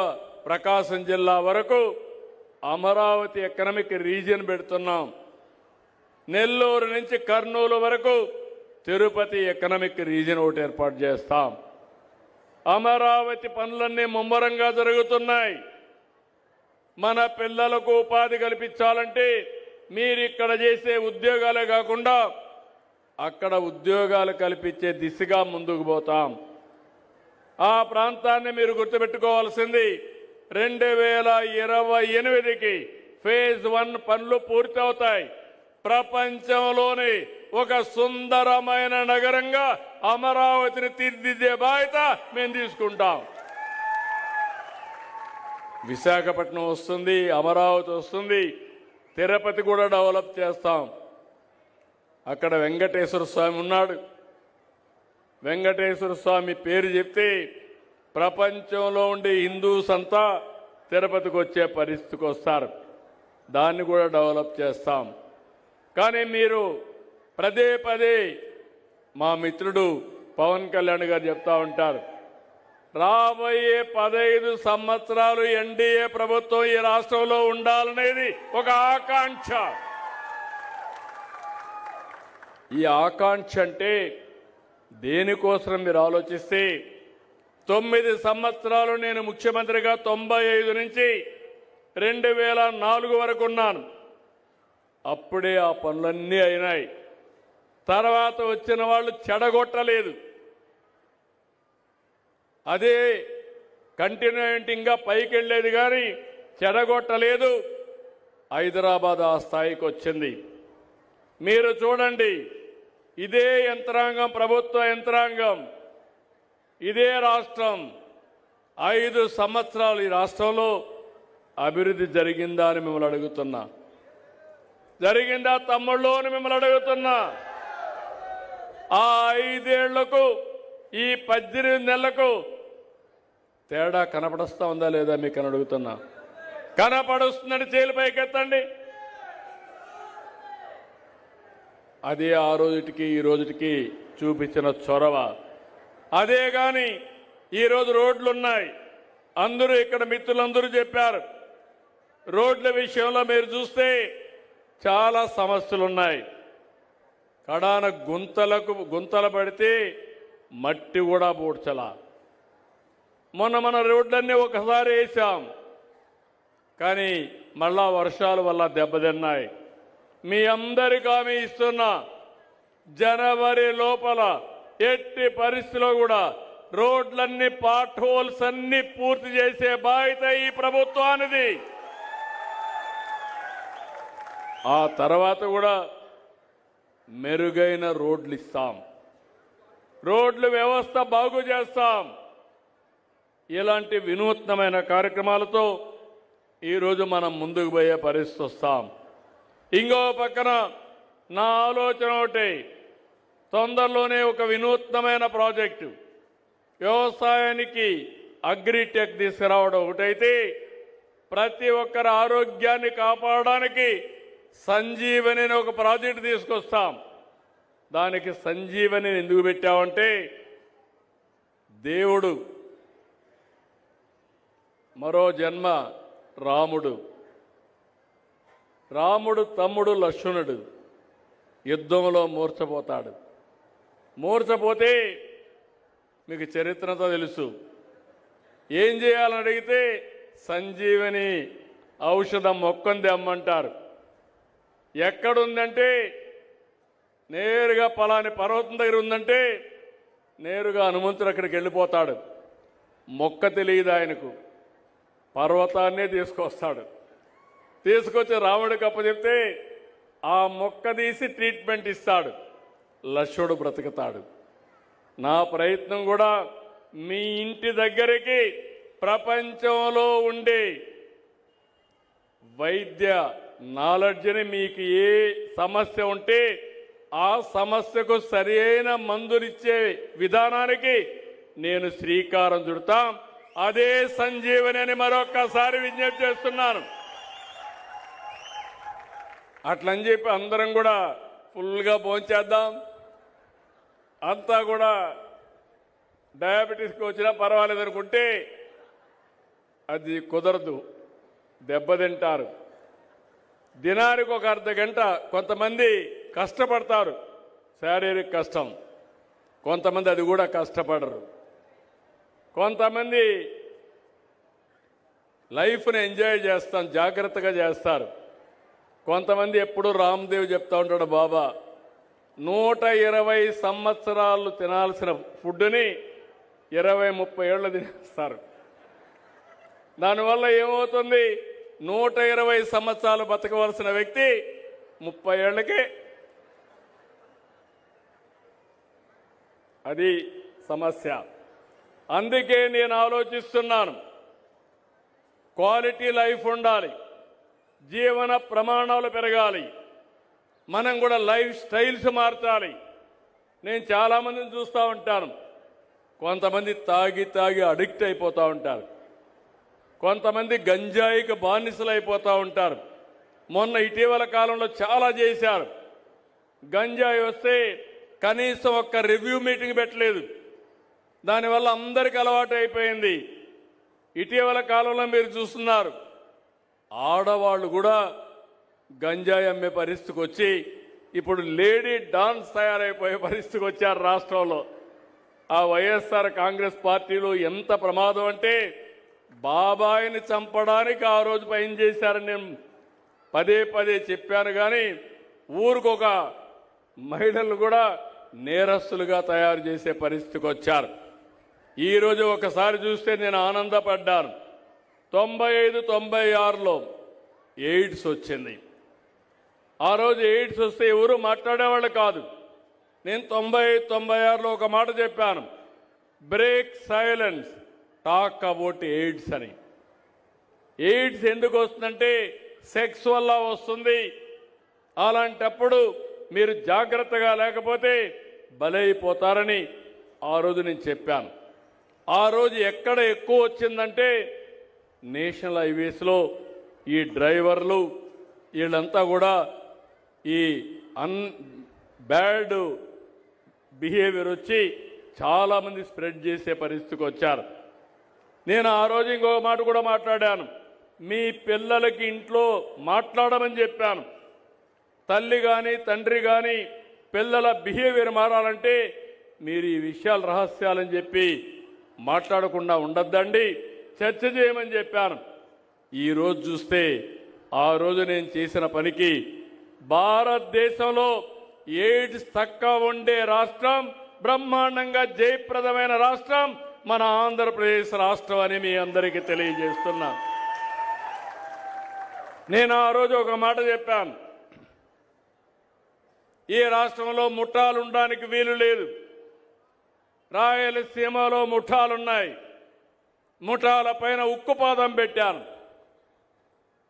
ప్రకాశం జిల్లా వరకు అమరావతి ఎకనామిక్ రీజియన్ పెడుతున్నాం. నెల్లూరు నుంచి కర్నూలు వరకు తిరుపతి ఎకనామిక్ రీజియన్ ఒకటి ఏర్పాటు చేస్తాం. అమరావతి పనులన్నీ ముమ్మరంగా జరుగుతున్నాయి. మన పిల్లలకు ఉపాధి కల్పించాలంటే మీరు ఇక్కడ చేసే ఉద్యోగాలే కాకుండా అక్కడ ఉద్యోగాలు కల్పించే దిశగా ముందుకు పోతాం. ఆ ప్రాంతాన్ని మీరు గుర్తుపెట్టుకోవాల్సింది 2028కి ఫేజ్ 1 పనులు పూర్తవుతాయి. ప్రపంచంలోని ఒక సుందరమైన నగరంగా అమరావతిని తీర్చిదిద్దే బాధ్యత మేము తీసుకుంటాం. విశాఖపట్నం వస్తుంది, అమరావతి వస్తుంది, తిరుపతి కూడా డెవలప్ చేస్తాం. అక్కడ వెంకటేశ్వర స్వామి ఉన్నాడు. వెంకటేశ్వర స్వామి పేరు చెప్తే ప్రపంచంలో ఉండే హిందూస్ అంతా తిరుపతికి వచ్చే పరిస్థితికి వస్తారు. దాన్ని కూడా డెవలప్ చేస్తాం. కానీ మీరు పదే పదే మా మిత్రుడు పవన్ కళ్యాణ్ గారు చెప్తా ఉంటారు, రాబోయే 15 సంవత్సరాలు ఎన్డీఏ ప్రభుత్వం ఈ రాష్ట్రంలో ఉండాలనేది ఒక ఆకాంక్ష. ఈ ఆకాంక్ష అంటే దేనికోసం మీరు ఆలోచిస్తే 9 సంవత్సరాలు నేను ముఖ్యమంత్రిగా 95 నుంచి 2004 వరకు ఉన్నాను. అప్పుడే ఆ పనులన్నీ అయినాయి. తర్వాత వచ్చిన వాళ్ళు చెడగొట్టలేదు. అదే కంటిన్యూయింగ్గా పైకి వెళ్ళేది కానీ చెడగొట్టలేదు. హైదరాబాద్ ఆ స్థాయికి వచ్చింది. మీరు చూడండి, ఇదే యంత్రాంగం, ప్రభుత్వ యంత్రాంగం, ఇదే రాష్ట్రం 5 సంవత్సరాలు ఈ రాష్ట్రంలో అభివృద్ధి జరిగిందా అని మిమ్మల్ని అడుగుతున్నా. జరిగిందా తమ్ముళ్ళు అని మిమ్మల్ని అడుగుతున్నా. ఆ 5 ఏళ్లకు ఈ 18 నెలలకు తేడా కనపడుస్తా ఉందా లేదా మీకు అని అడుగుతున్నా. కనపడుస్తుందని చేతులు పైకెత్తండి. అదే ఆ రోజుటికి ఈ రోజుటికి చూపించిన చొరవ. అదే కానీ ఈరోజు రోడ్లున్నాయి. అందరూ ఇక్కడ మిత్రులందరూ చెప్పారు, రోడ్ల విషయంలో మీరు చూస్తే చాలా సమస్యలు ఉన్నాయి. కడాన గుంతలు పడితే మట్టి కూడా పూడ్చలా. మన రోడ్లన్నీ ఒకసారి వేసాం, కానీ మళ్ళా వర్షాల వల్ల దెబ్బతిన్నాయి. మీ అందరికీ హామీ ఇస్తున్నా, జనవరి లోపల ఎట్టి పరిస్థితిలో కూడా రోడ్లన్నీ పార్ట్ హోల్స్ అన్ని పూర్తి చేసే బాధ్యత ఈ ప్రభుత్వానిది. ఆ తర్వాత కూడా మెరుగైన రోడ్లు ఇస్తాం, రోడ్ల వ్యవస్థ బాగు చేస్తాం. ఇలాంటి వినూత్నమైన కార్యక్రమాలతో ఈరోజు మనం ముందుకు పోయే పరిస్థితి వస్తాం. ఇంకో పక్కన నా ఆలోచన ఒకటి, తొందరలోనే ఒక వినూత్నమైన ప్రాజెక్టు వ్యవసాయానికి అగ్రిటెక్ తీసుకురావడం ఒకటైతే, ప్రతి ఒక్కరి ఆరోగ్యాన్ని కాపాడడానికి సంజీవని అనే ఒక ప్రాజెక్టు తీసుకొస్తాం. దానికి సంజీవని ఎందుకు పెట్టామంటే, దేవుడు మరో జన్మ రాముడు తమ్ముడు లక్ష్మణుడు యుద్ధంలో మూర్ఛపోతాడు. మూర్ఛపోతే మీకు చరిత్రతో తెలుసు. ఏం చేయాలని అడిగితే సంజీవని ఔషధం మొక్కంది అమ్మంటారు. ఎక్కడుందంటే నేరుగా పలాని పర్వతం దగ్గర ఉందంటే నేరుగా హనుమంతుడు అక్కడికి వెళ్ళిపోతాడు. మొక్క తెలియదు ఆయనకు, పర్వతాన్నే తీసుకొస్తాడు. తీసుకొచ్చి రాముడికి అప్పచెప్తే ఆ మొక్క తీసి ట్రీట్మెంట్ ఇస్తాడు, లక్ష్మణుడు బ్రతుకుతాడు. నా ప్రయత్నం కూడా మీ ఇంటి దగ్గరికి ప్రపంచంలో ఉండే వైద్య నాలెడ్జ్ని, మీకు ఏ సమస్య ఉంటే ఆ సమస్యకు సరి అయిన మందునిచ్చే విధానానికి నేను శ్రీకారం చుడతాం. అదే సంజీవని అని మరొక్కసారి విజ్ఞప్తి చేస్తున్నాను. అట్లని చెప్పి అందరం కూడా ఫుల్గా భోంచేద్దాం, అంతా కూడా డయాబెటీస్కి వచ్చినా పర్వాలేదు అనుకుంటే అది కుదరదు, దెబ్బతింటారు. దినానికి ఒక అర్ధ గంట కొంతమంది కష్టపడతారు, శారీరక కష్టం. కొంతమంది అది కూడా కష్టపడరు. కొంతమంది లైఫ్ని ఎంజాయ్ చేస్తాం, జాగ్రత్తగా చేస్తారు. కొంతమంది ఎప్పుడు రామ్దేవ్ చెప్తా ఉంటాడు, బాబా 120 సంవత్సరాలు తినాల్సిన ఫుడ్ని 20-30 ఏళ్ళు తినేస్తారు. దానివల్ల ఏమవుతుంది, 120 సంవత్సరాలు బతకవలసిన వ్యక్తి 30 ఏళ్లకే. అది సమస్య. అందుకే నేను ఆలోచిస్తున్నాను, క్వాలిటీ లైఫ్ ఉండాలి, జీవన ప్రమాణాలు పెరగాలి, మనం కూడా లైఫ్ స్టైల్స్ మార్చాలి. నేను చాలామందిని చూస్తూ ఉంటాను, కొంతమంది తాగి అడిక్ట్ అయిపోతూ ఉంటారు, కొంతమంది గంజాయికి బానిసలు అయిపోతూ ఉంటారు. మొన్న ఇటీవల కాలంలో చాలా చేశారు. గంజాయి వస్తే కనీసం ఒక్క రివ్యూ మీటింగ్ పెట్టలేదు, దానివల్ల అందరికీ అలవాటు అయిపోయింది. ఇటీవల కాలంలో మీరు చూస్తున్నారు, ఆడవాళ్ళు కూడా గంజాయి అమ్మే పరిస్థితికి వచ్చి ఇప్పుడు లేడీ డాన్స్ తయారైపోయే పరిస్థితికి వచ్చారు రాష్ట్రంలో. ఆ వైఎస్ఆర్ కాంగ్రెస్ పార్టీలో ఎంత ప్రమాదం అంటే, బాబాయిని చంపడానికి ఆ రోజు పైన చేశారని నేను పదే చెప్పాను. కానీ ఊరికొక మహిళలు కూడా నేరస్తులుగా తయారు చేసే పరిస్థితికి వచ్చారు. ఈరోజు ఒకసారి చూస్తే నేను ఆనందపడ్డాను. 95-96లో ఎయిడ్స్ వచ్చింది. ఆ రోజు ఎయిడ్స్ వస్తే ఎవరు మాట్లాడేవాళ్ళు కాదు. నేను 95-96లో ఒక మాట చెప్పాను, break silence, talk about AIDS అని. ఎయిడ్స్ ఎందుకు వస్తుందంటే సెక్స్ వల్ల వస్తుంది. అలాంటప్పుడు మీరు జాగ్రత్తగా లేకపోతే బలైపోతారని ఆ రోజు నేను చెప్పాను. ఆ రోజు ఎక్కడ ఎక్కువ వచ్చిందంటే నేషనల్ హైవేస్లో ఈ డ్రైవర్లు వీళ్ళంతా కూడా ఈ బ్యాడ్ బిహేవియర్ వచ్చి చాలామంది స్ప్రెడ్ చేసే పరిస్థితికి వచ్చారు. నేను ఆ రోజు ఇంకొక మాట కూడా మాట్లాడాను, మీ పిల్లలకి ఇంట్లో మాట్లాడమని చెప్పాను. తల్లి కానీ తండ్రి కానీ పిల్లల బిహేవియర్ మారాలంటే మీరు ఈ విషయాలు రహస్యాలని చెప్పి మాట్లాడకుండా ఉండొద్దండి, చర్చ చేయమని చెప్పాను. ఈరోజు చూస్తే ఆ రోజు నేను చేసిన పనికి భారతదేశంలో ఎయిడ్స్ తక్కువ ఉండే రాష్ట్రం, బ్రహ్మాండంగా జయప్రదమైన రాష్ట్రం మన ఆంధ్రప్రదేశ్ రాష్ట్రం అని మీ అందరికీ తెలియజేస్తున్నా. నేను ఆ రోజు ఒక మాట చెప్పాను, ఈ రాష్ట్రంలో ముఠాలు ఉండడానికి వీలు లేదు. రాయలసీమలో ముఠాలున్నాయి, ముఠాల పైన ఉక్కుపాదం పెట్టాను.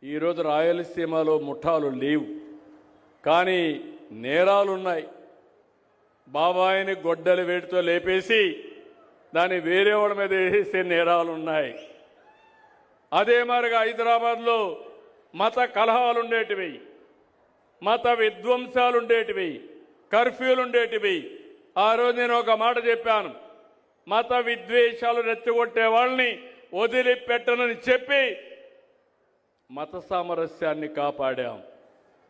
ఈరోజు రాయలసీమలో ముఠాలు లేవు, కానీ నేరాలున్నాయి. బాబాయిని గొడ్డలి వేటితో లేపేసి దాన్ని వేరే వాళ్ళ మీద వేసే నేరాలున్నాయి. అదే మరిగా హైదరాబాద్లో మత కలహాలుండేటివి, మత విధ్వంసాలుండేటివి, కర్ఫ్యూలుండేటివి. ఆ రోజు నేను ఒక మాట చెప్పాను, మత విద్వేషాలు రెచ్చగొట్టే వాళ్ళని వదిలిపెట్టనని చెప్పి మత సామరస్యాన్ని కాపాడాం.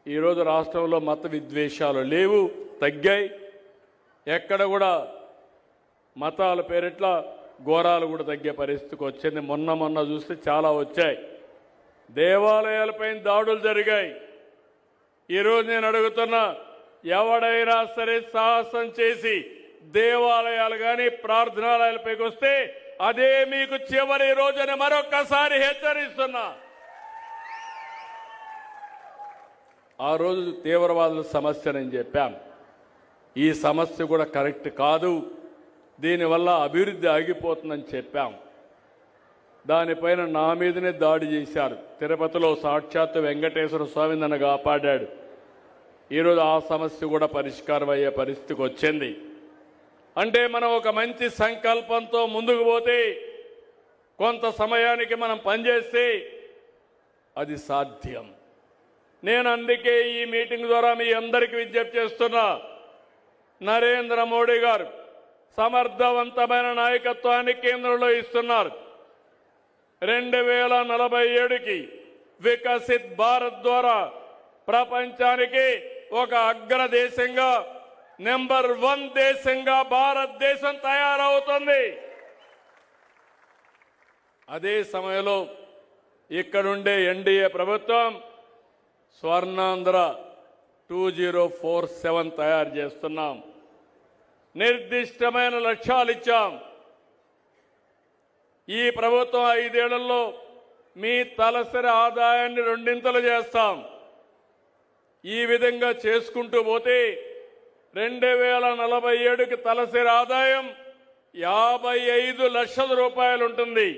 ఈరోజు రాష్ట్రంలో మత విద్వేషాలు లేవు, తగ్గాయి. ఎక్కడ కూడా మతాల పేరిట్లా ఘోరాలు కూడా తగ్గే పరిస్థితికి వచ్చింది. మొన్న చూస్తే చాలా వచ్చాయి. దేవాలయాలపైన దాడులు జరిగాయి. ఈరోజు నేను అడుగుతున్నా, ఎవడైనా సరే సాహసం చేసి దేవాలయాలు కానీ ప్రార్థనాలయాలపైకి వస్తే అదే మీకు చివరి రోజున మరొక్కసారి హెచ్చరిస్తున్నా. ఆ రోజు తీవ్రవాదుల సమస్య నేను చెప్పాను, ఈ సమస్య కూడా కరెక్ట్ కాదు, దీనివల్ల అభివృద్ధి ఆగిపోతుందని చెప్పాం. దానిపైన నా మీదనే దాడి చేశారు. తిరుపతిలో సాక్షాత్తు వెంకటేశ్వర స్వామి నన్ను కాపాడాడు. ఈరోజు ఆ సమస్య కూడా పరిష్కారం అయ్యే పరిస్థితికి వచ్చింది. అంటే మనం ఒక మంచి సంకల్పంతో ముందుకు పోతే, కొంత సమయానికి మనం పనిచేస్తే అది సాధ్యం. నేను అందుకే ఈ మీటింగ్ ద్వారా మీ అందరికీ విజ్ఞప్తి చేస్తున్నా, నరేంద్ర మోడీ గారు సమర్థవంతమైన నాయకత్వాన్ని కేంద్రంలో ఇస్తున్నారు. 2047కి వికసిత్ భారత్ ద్వారా ప్రపంచానికి ఒక అగ్రదేశంగా, నెంబర్ 1 దేశంగా భారతదేశం తయారవుతుంది. అదే సమయంలో ఇక్కడుండే ఎన్డీఏ ప్రభుత్వం స్వర్ణాంధ్ర 2047 తయారు చేస్తున్నాం. నిర్దిష్టమైన లక్ష్యాలు ఇచ్చాం. ఈ ప్రభుత్వం 5 ఏళ్లలో మీ తలసరి ఆదాయాన్ని 2 చేస్తాం. ఈ విధంగా చేసుకుంటూ పోతే 2047కి తలసరి ఆదాయం 55 లక్షల రూపాయలు ఉంటుంది.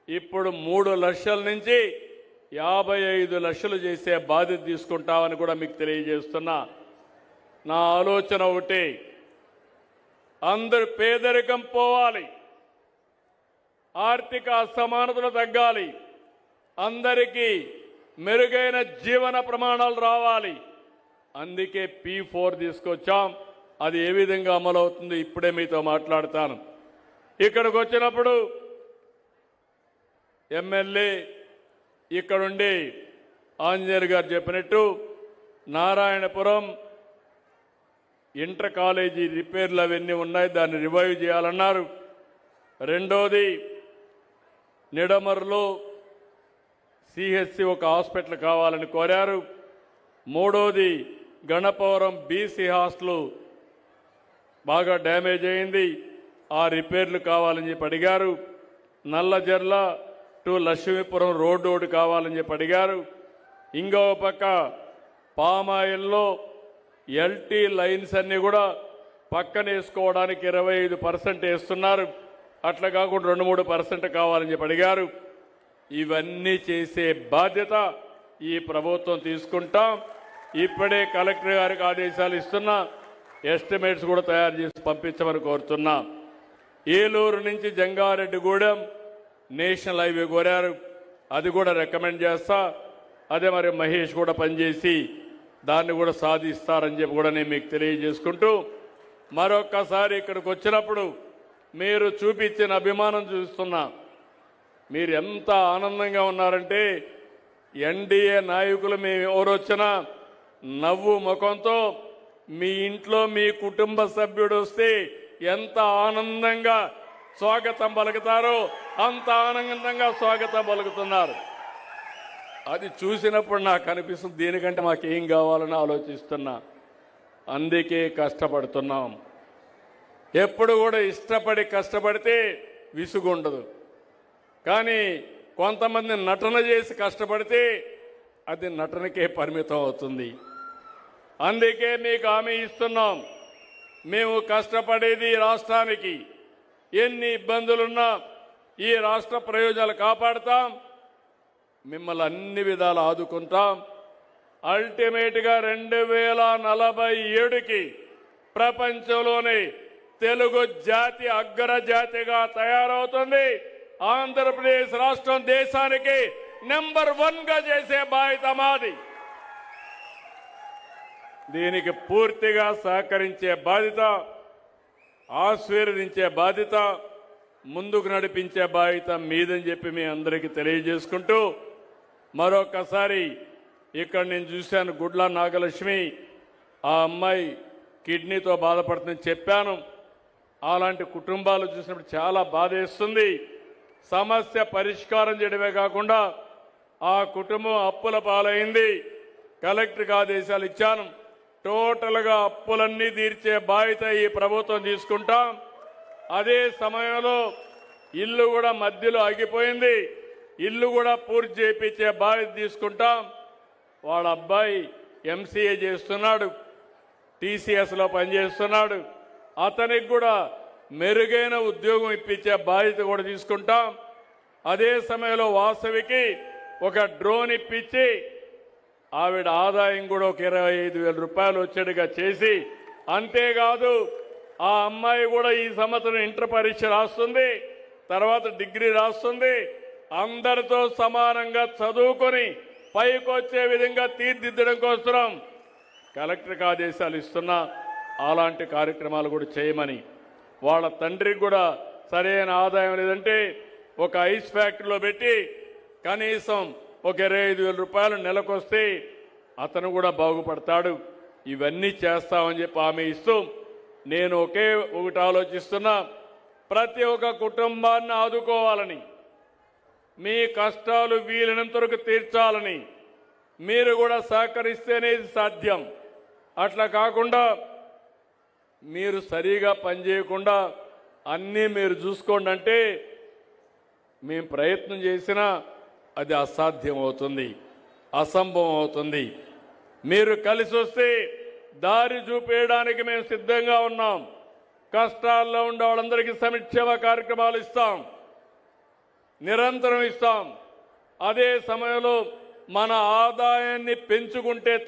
ఇప్పుడు 3 లక్షల నుంచి 55 లక్షలు చేసే బాధ్యత తీసుకుంటామని కూడా మీకు తెలియజేస్తున్నా. నా ఆలోచన ఒకటి, అందరు పేదరికం పోవాలి, ఆర్థిక అసమానతలు తగ్గాలి, అందరికీ మెరుగైన జీవన ప్రమాణాలు రావాలి. అందుకే P4 తీసుకొచ్చాం. అది ఏ విధంగా అమలవుతుందో ఇప్పుడే మీతో మాట్లాడతాను. ఇక్కడికి వచ్చినప్పుడు ఎమ్మెల్యే ఇక్కడుండి ఆంజనేయులు గారు చెప్పినట్టు నారాయణపురం ఇంటర్ కాలేజీ రిపేర్లు అవన్నీ ఉన్నాయి, దాన్ని రివైవ్ చేయాలన్నారు. రెండోది నిడమర్లో సిహెచ్సి ఒక హాస్పిటల్ కావాలని కోరారు. మూడోది గణపవరం బీసీ హాస్టల్ బాగా డ్యామేజ్ అయింది, ఆ రిపేర్లు కావాలని చెప్పి అడిగారు. నల్లజర్ల టు లక్ష్మీపురం రోడ్డు కావాలని చెప్పి అడిగారు. ఇంకో పక్క పామాయిల్లో ఎల్టీ లైన్స్ అన్నీ కూడా పక్కన వేసుకోవడానికి 25% వేస్తున్నారు. అట్లా కాకుండా 2-3% కావాలని చెప్పి అడిగారు. ఇవన్నీ చేసే బాధ్యత ఈ ప్రభుత్వం తీసుకుంటాం. ఇప్పుడే కలెక్టర్ గారికి ఆదేశాలు ఇస్తున్నా, ఎస్టిమేట్స్ కూడా తయారు చేసి పంపించమని కోరుతున్నా. ఏలూరు నుంచి జంగారెడ్డిగూడెం నేషనల్ హైవే కోరారు, అది కూడా రికమెండ్ చేస్తా. అదే మరి మహేష్ కూడా పనిచేసి దాన్ని కూడా సాధిస్తారని చెప్పి కూడా నేను మీకు తెలియజేసుకుంటూ, మరొక్కసారి ఇక్కడికి వచ్చినప్పుడు మీరు చూపించిన అభిమానం చూస్తున్నా. మీరు ఎంత ఆనందంగా ఉన్నారంటే ఎన్డీఏ నాయకులు మేము ఎవరు వచ్చినా నవ్వు ముఖంతో మీ ఇంట్లో మీ కుటుంబ సభ్యుడు వస్తే ఎంత ఆనందంగా స్వాగతం పలుకుతారో అంత ఆనందంగా స్వాగతం పలుకుతున్నారు. అది చూసినప్పుడు నాకు అనిపిస్తుంది దీనికంటే మాకేం కావాలని ఆలోచిస్తున్నా. అందుకే కష్టపడుతున్నాం. ఎప్పుడు కూడా ఇష్టపడి కష్టపడితే విసుగుండదు. కానీ కొంతమంది నటన చేసి కష్టపడితే అది నటనకే పరిమితం అవుతుంది. అందుకే మీకు హామీ ఇస్తున్నాం, మేము కష్టపడేది రాష్ట్రానికి. ఎన్ని ఇబ్బందులున్నా ఈ రాష్ట్ర ప్రయోజనాలు కాపాడుతాం, మిమ్మల్ని అన్ని విధాలు ఆదుకుంటాం. అల్టిమేట్గా 2047కి ప్రపంచంలోనే తెలుగు జాతి అగ్రజాతిగా తయారవుతుంది. ఆంధ్రప్రదేశ్ రాష్ట్రం దేశానికి నెంబర్ 1గా చేసే బాధ్యత మాది. దీనికి పూర్తిగా సహకరించే బాధ్యత, ఆశీర్వదించే బాధ్యత, ముందుకు నడిపించే బాధ్యత మీదని చెప్పి మీ అందరికీ తెలియజేసుకుంటూ, మరొకసారి ఇక్కడ నేను చూశాను గుడ్ల నాగలక్ష్మి, ఆ అమ్మాయి కిడ్నీతో బాధపడుతుందని చెప్పాను. అలాంటి కుటుంబాలు చూసినప్పుడు చాలా బాధేస్తుంది. సమస్య పరిష్కారం చేయడమే కాకుండా ఆ కుటుంబం అప్పుల పాలైంది. కలెక్టర్కి ఆదేశాలు ఇచ్చాను, టోటల్గా అప్పులన్నీ తీర్చే బాధ్యత ఈ ప్రభుత్వం తీసుకుంటాం. అదే సమయంలో ఇల్లు కూడా మధ్యలో ఆగిపోయింది, ఇల్లు కూడా పూర్తి చేయించే బాధ్యత తీసుకుంటాం. వాళ్ళ అబ్బాయి ఎంసీఏ చేస్తున్నాడు, టీసీఎస్లో పనిచేస్తున్నాడు. అతనికి కూడా మెరుగైన ఉద్యోగం ఇప్పించే బాధ్యత కూడా తీసుకుంటాం. అదే సమయంలో వాసవికి ఒక డ్రోన్ ఇప్పించి ఆవిడ ఆదాయం కూడా ఒక 25,000 రూపాయలు వచ్చేట్టుగా చేసి, అంతేకాదు ఆ అమ్మాయి కూడా ఈ సంవత్సరం ఇంటర్ పరీక్ష రాస్తుంది, తర్వాత డిగ్రీ రాస్తుంది. అందరితో సమానంగా చదువుకొని పైకొచ్చే విధంగా తీర్చిదిద్దడం కోసం కలెక్టర్కి ఆదేశాలు ఇస్తున్నా. అలాంటి కార్యక్రమాలు కూడా చేయమని, వాళ్ళ తండ్రికి కూడా సరైన ఆదాయం లేదంటే ఒక ఐస్ ఫ్యాక్టరీలో పెట్టి కనీసం ఒక 25,000 రూపాయలు నెలకొస్తే అతను కూడా బాగుపడతాడు. ఇవన్నీ చేస్తామని చెప్పి హామీ ఇస్తూ, నేను ఒకటి ఆలోచిస్తున్నా, ప్రతి ఒక్క కుటుంబాన్ని ఆదుకోవాలని, మీ కష్టాలు వీలైనంత వరకు తీర్చాలని మీరు కూడా సహకరిస్తేనే ఇది సాధ్యం. అట్లా కాకుండా మీరు సరిగా పనిచేయకుండా అన్నీ మీరు చూసుకోండి అంటే మేము ప్రయత్నం చేసినా అది అసాధ్యం అవుతుంది, అసంభవం అవుతుంది. మీరు కలిసి వస్తే దారి చూపేయడానికి మేము సిద్ధంగా ఉన్నాం. కష్టాల్లో ఉండే వాళ్ళందరికీ సంక్షేమ కార్యక్రమాలు ఇస్తాం, నిరంతరం ఇస్తాం. అదే సమయంలో మన ఆదాయాన్ని పెంచుకుంటే తప్ప